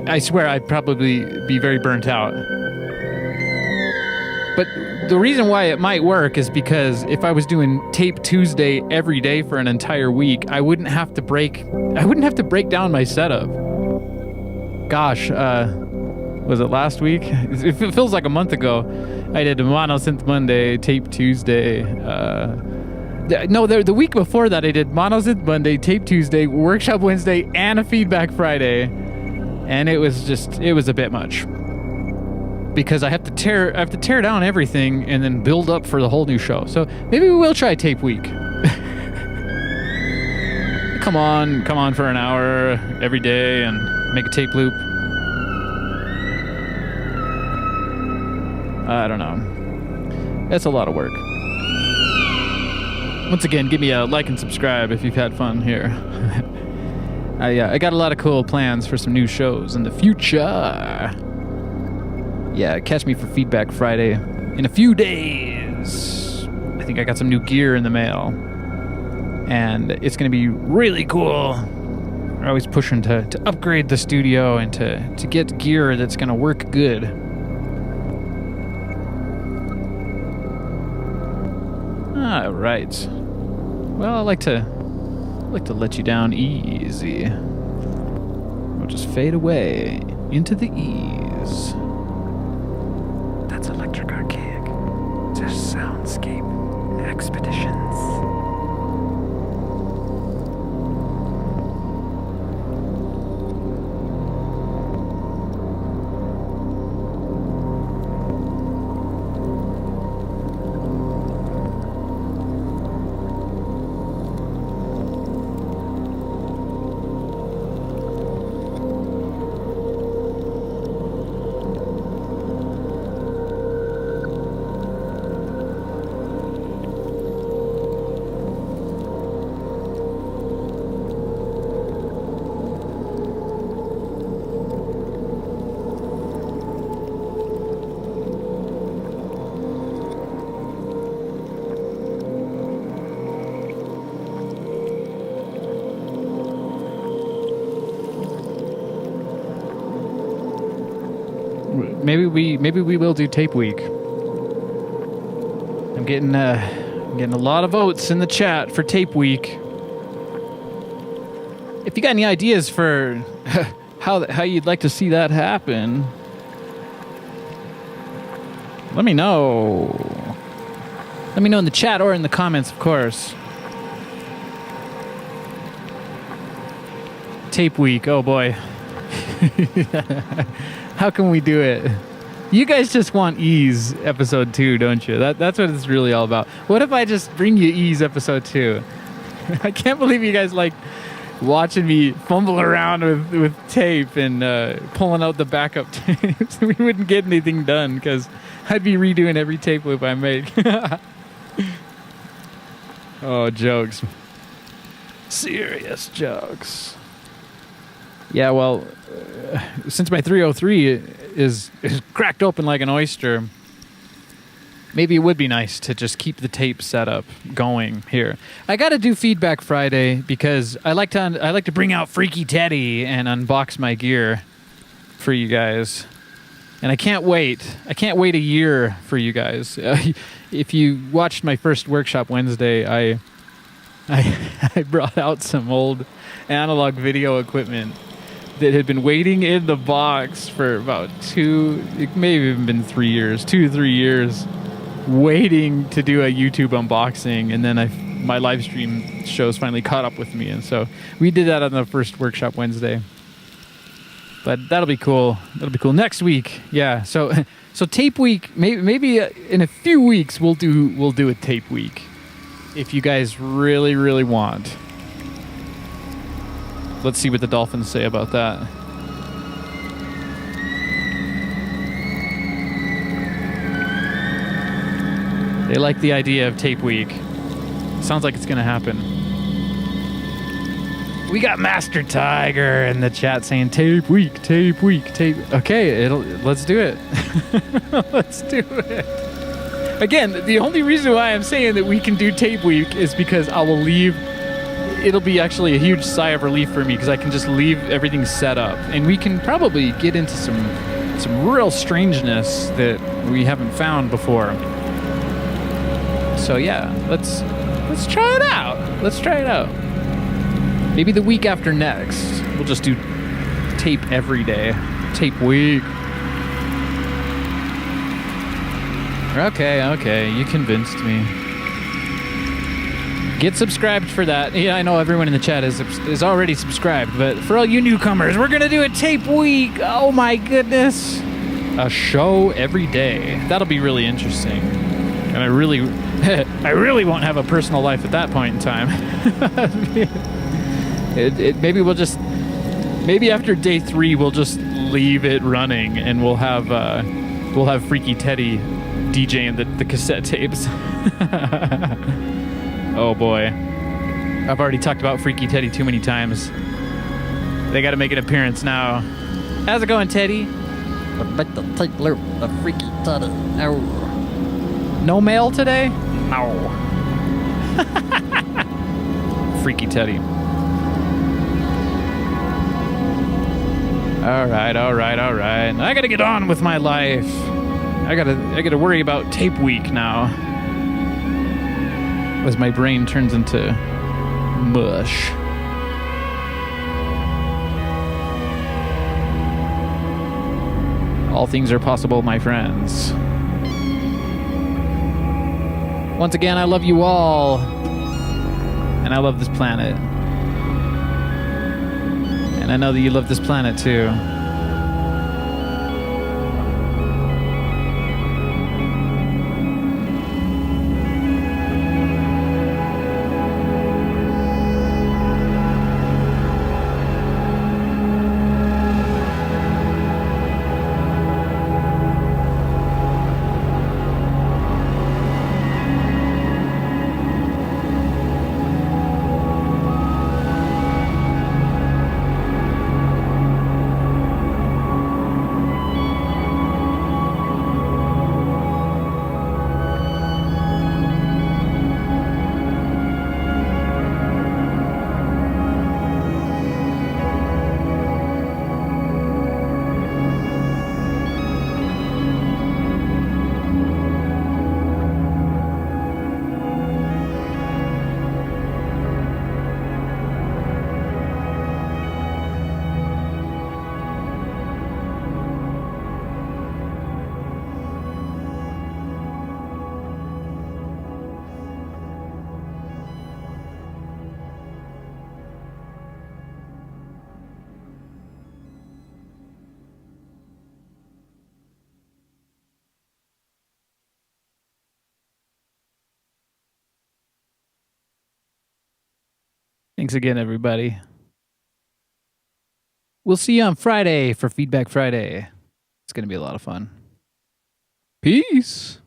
I swear I'd probably be very burnt out. But the reason why it might work is because if I was doing Tape Tuesday every day for an entire week, I wouldn't have to break down my setup. Gosh, was it last week? It feels like a month ago. I did Monosynth Monday, Tape Tuesday. The week before that, I did Monosynth Monday, Tape Tuesday, Workshop Wednesday, and a Feedback Friday. And it was a bit much. Because I have to tear down everything and then build up for the whole new show. So maybe we will try Tape Week. Come on for an hour every day and make a tape loop. I don't know. That's a lot of work. Once again, give me a like and subscribe if you've had fun here. I got a lot of cool plans for some new shows in the future. Yeah, catch me for Feedback Friday in a few days. I think think I got some new gear in the mail. And it's going to be really cool. We're always pushing to upgrade the studio and to get gear that's going to work good. All right. Well, I like to let you down easy. We'll just fade away into the ease. That's Electric Archaic. Just Soundscape Expeditions. Maybe we will do tape week. I'm getting a lot of votes in the chat for tape week. If you got any ideas for how you'd like to see that happen, let me know. Let me know in the chat or in the comments, of course. Tape week, oh boy. How can we do it? You guys just want Ease episode 2, don't you? That's what it's really all about. What if I just bring you Ease episode 2? I can't believe you guys like watching me fumble around with tape and pulling out the backup tapes. We wouldn't get anything done because I'd be redoing every tape loop I make. Oh, jokes. Serious jokes. Yeah, well, since my 303 is cracked open like an oyster, maybe it would be nice to just keep the tape setup going here. I got to do Feedback Friday because I like to bring out Freaky Teddy and unbox my gear for you guys. And I can't wait. I can't wait a year for you guys. If you watched my first workshop Wednesday, I brought out some old analog video equipment that had been waiting in the box for about it may have even been 3 years, 2 to 3 years, waiting to do a YouTube unboxing. And then my live stream shows finally caught up with me. And so we did that on the first workshop Wednesday. But that'll be cool. That'll be cool. Next week, yeah. So tape week, maybe in a few weeks we'll do a tape week if you guys really, really want. Let's see what the dolphins say about that. They like the idea of tape week. Sounds like it's gonna happen. We got Master Tiger in the chat saying tape week, tape week, tape. Okay, let's do it. Let's do it. Again, the only reason why I'm saying that we can do tape week is because I will leave. It'll be actually a huge sigh of relief for me because I can just leave everything set up, and we can probably get into some real strangeness that we haven't found before. So yeah, let's try it out. Let's try it out. Maybe the week after next, we'll just do tape every day. Tape week. Okay, you convinced me. Get subscribed for that. Yeah, I know everyone in the chat is already subscribed, but for all you newcomers, we're gonna do a tape week. Oh my goodness. A show every day. That'll be really interesting. And I really won't have a personal life at that point in time. Maybe after day 3 we'll just leave it running and we'll have Freaky Teddy DJing the cassette tapes. Oh boy. I've already talked about Freaky Teddy too many times. They gotta make an appearance now. How's it going, Teddy? I'd like to take a look at Freaky Teddy. Oh. No mail today? No. Freaky Teddy. All right. I gotta get on with my life. I gotta worry about tape week now. As my brain turns into mush. All things are possible, my friends. Once again, I love you all. And I love this planet. And I know that you love this planet too. Thanks again, everybody. We'll see you on Friday for Feedback Friday. It's going to be a lot of fun. Peace.